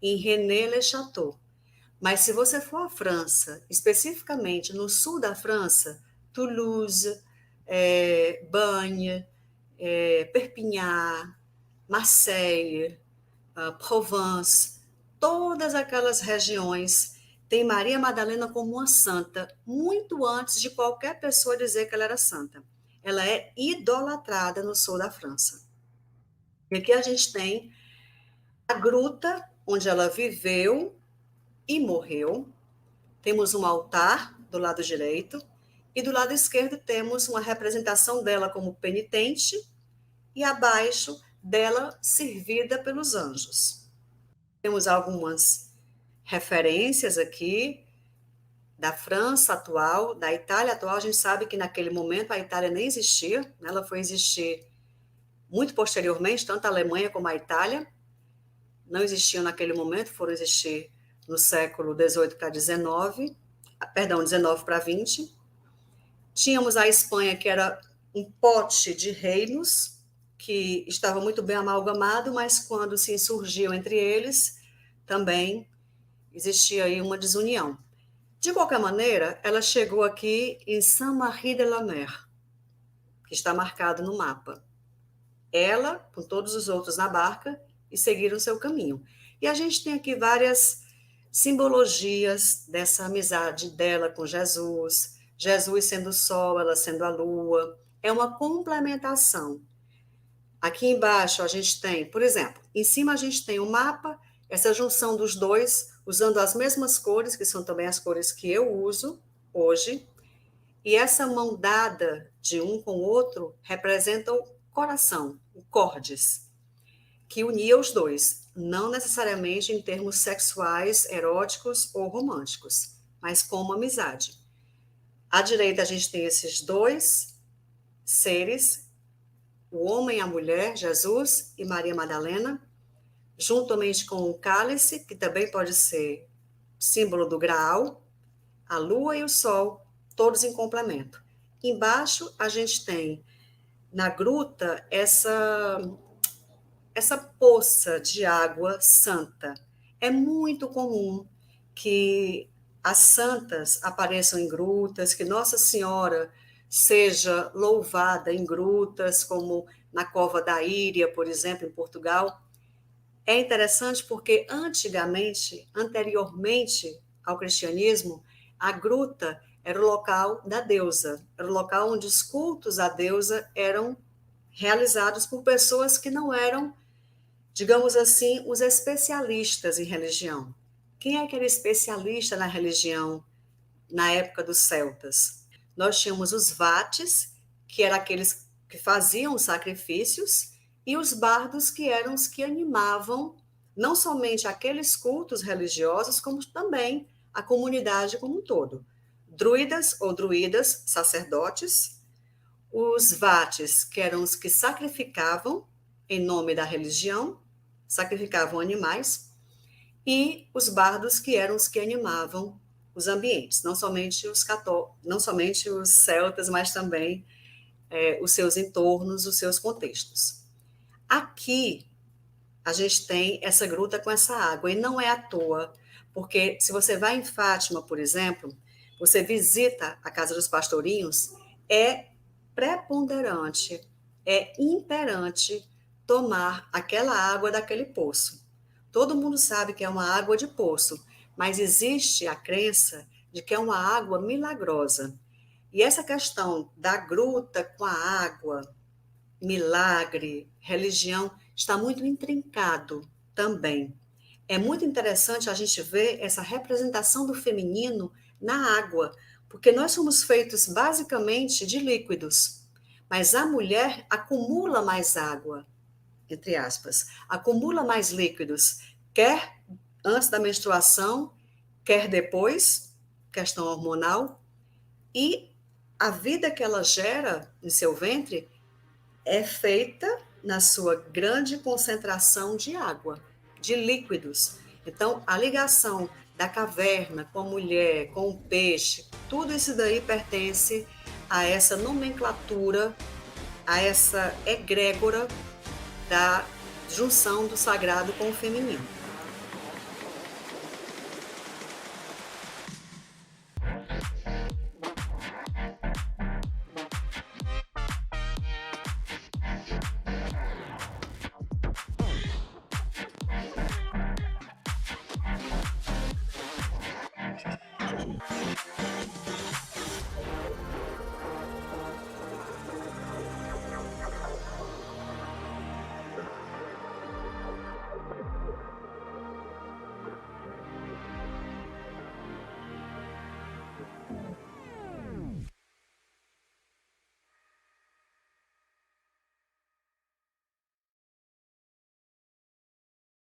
S2: em René-le-Château. Mas se você for à França, especificamente no sul da França, Toulouse, Bagne, Perpignan, Marseille, Provence, todas aquelas regiões têm Maria Madalena como uma santa, muito antes de qualquer pessoa dizer que ela era santa. Ela é idolatrada no sul da França. E aqui a gente tem a gruta onde ela viveu e morreu. Temos um altar do lado direito e do lado esquerdo temos uma representação dela como penitente e abaixo dela servida pelos anjos. Temos algumas referências aqui da França atual, da Itália atual. A gente sabe que naquele momento a Itália nem existia, né? Ela foi existir muito posteriormente, tanto a Alemanha como a Itália não existiam naquele momento, foram existir no século XVIII para XIX, perdão, 19 para 20. Tínhamos a Espanha, que era um pote de reinos, que estava muito bem amalgamado, mas quando se insurgiam entre eles, também existia aí uma desunião. De qualquer maneira, ela chegou aqui em Saint-Marie-de-la-Mer, que está marcado no mapa. Ela, com todos os outros na barca, e seguiram seu caminho. E a gente tem aqui várias simbologias dessa amizade dela com Jesus, Jesus sendo o sol, ela sendo a lua. É uma complementação. Aqui embaixo a gente tem, por exemplo, em cima a gente tem o mapa, essa junção dos dois, usando as mesmas cores, que são também as cores que eu uso hoje, e essa mão dada de um com o outro representa o coração, o cordis, que unia os dois, não necessariamente em termos sexuais, eróticos ou românticos, mas como amizade. À direita a gente tem esses dois seres, o homem e a mulher, Jesus e Maria Madalena, juntamente com o cálice, que também pode ser símbolo do graal, a lua e o sol, todos em complemento. Embaixo a gente tem, na gruta, essa poça de água santa. É muito comum que as santas apareçam em grutas, que Nossa Senhora seja louvada em grutas, como na Cova da Íria, por exemplo, em Portugal. É interessante porque anteriormente ao cristianismo, a gruta era o local da deusa, era o local onde os cultos à deusa eram realizados por pessoas que não eram, digamos assim, os especialistas em religião. Quem é que era especialista na religião na época dos celtas? Nós tínhamos os vates, que eram aqueles que faziam os sacrifícios, e os bardos, que eram os que animavam não somente aqueles cultos religiosos, como também a comunidade como um todo. Druidas ou druidas, sacerdotes, os vates, que eram os que sacrificavam em nome da religião, sacrificavam animais, e os bardos, que eram os que animavam os ambientes, não somente os celtas, mas também os seus entornos, os seus contextos. Aqui a gente tem essa gruta com essa água, e não é à toa, porque se você vai em Fátima, por exemplo, você visita a Casa dos Pastorinhos, é preponderante, é imperante tomar aquela água daquele poço. Todo mundo sabe que é uma água de poço, mas existe a crença de que é uma água milagrosa. E essa questão da gruta com a água, milagre, religião, está muito intrincado também. É muito interessante a gente ver essa representação do feminino na água, Porque nós somos feitos basicamente de líquidos, mas a mulher acumula mais água, entre aspas, acumula mais líquidos, quer antes da menstruação, quer depois, questão hormonal, e a vida que ela gera em seu ventre é feita na sua grande concentração de água, de líquidos. Então, a ligação da caverna com a mulher, com o peixe, tudo isso daí pertence a essa nomenclatura, a essa egrégora da junção do sagrado com o feminino.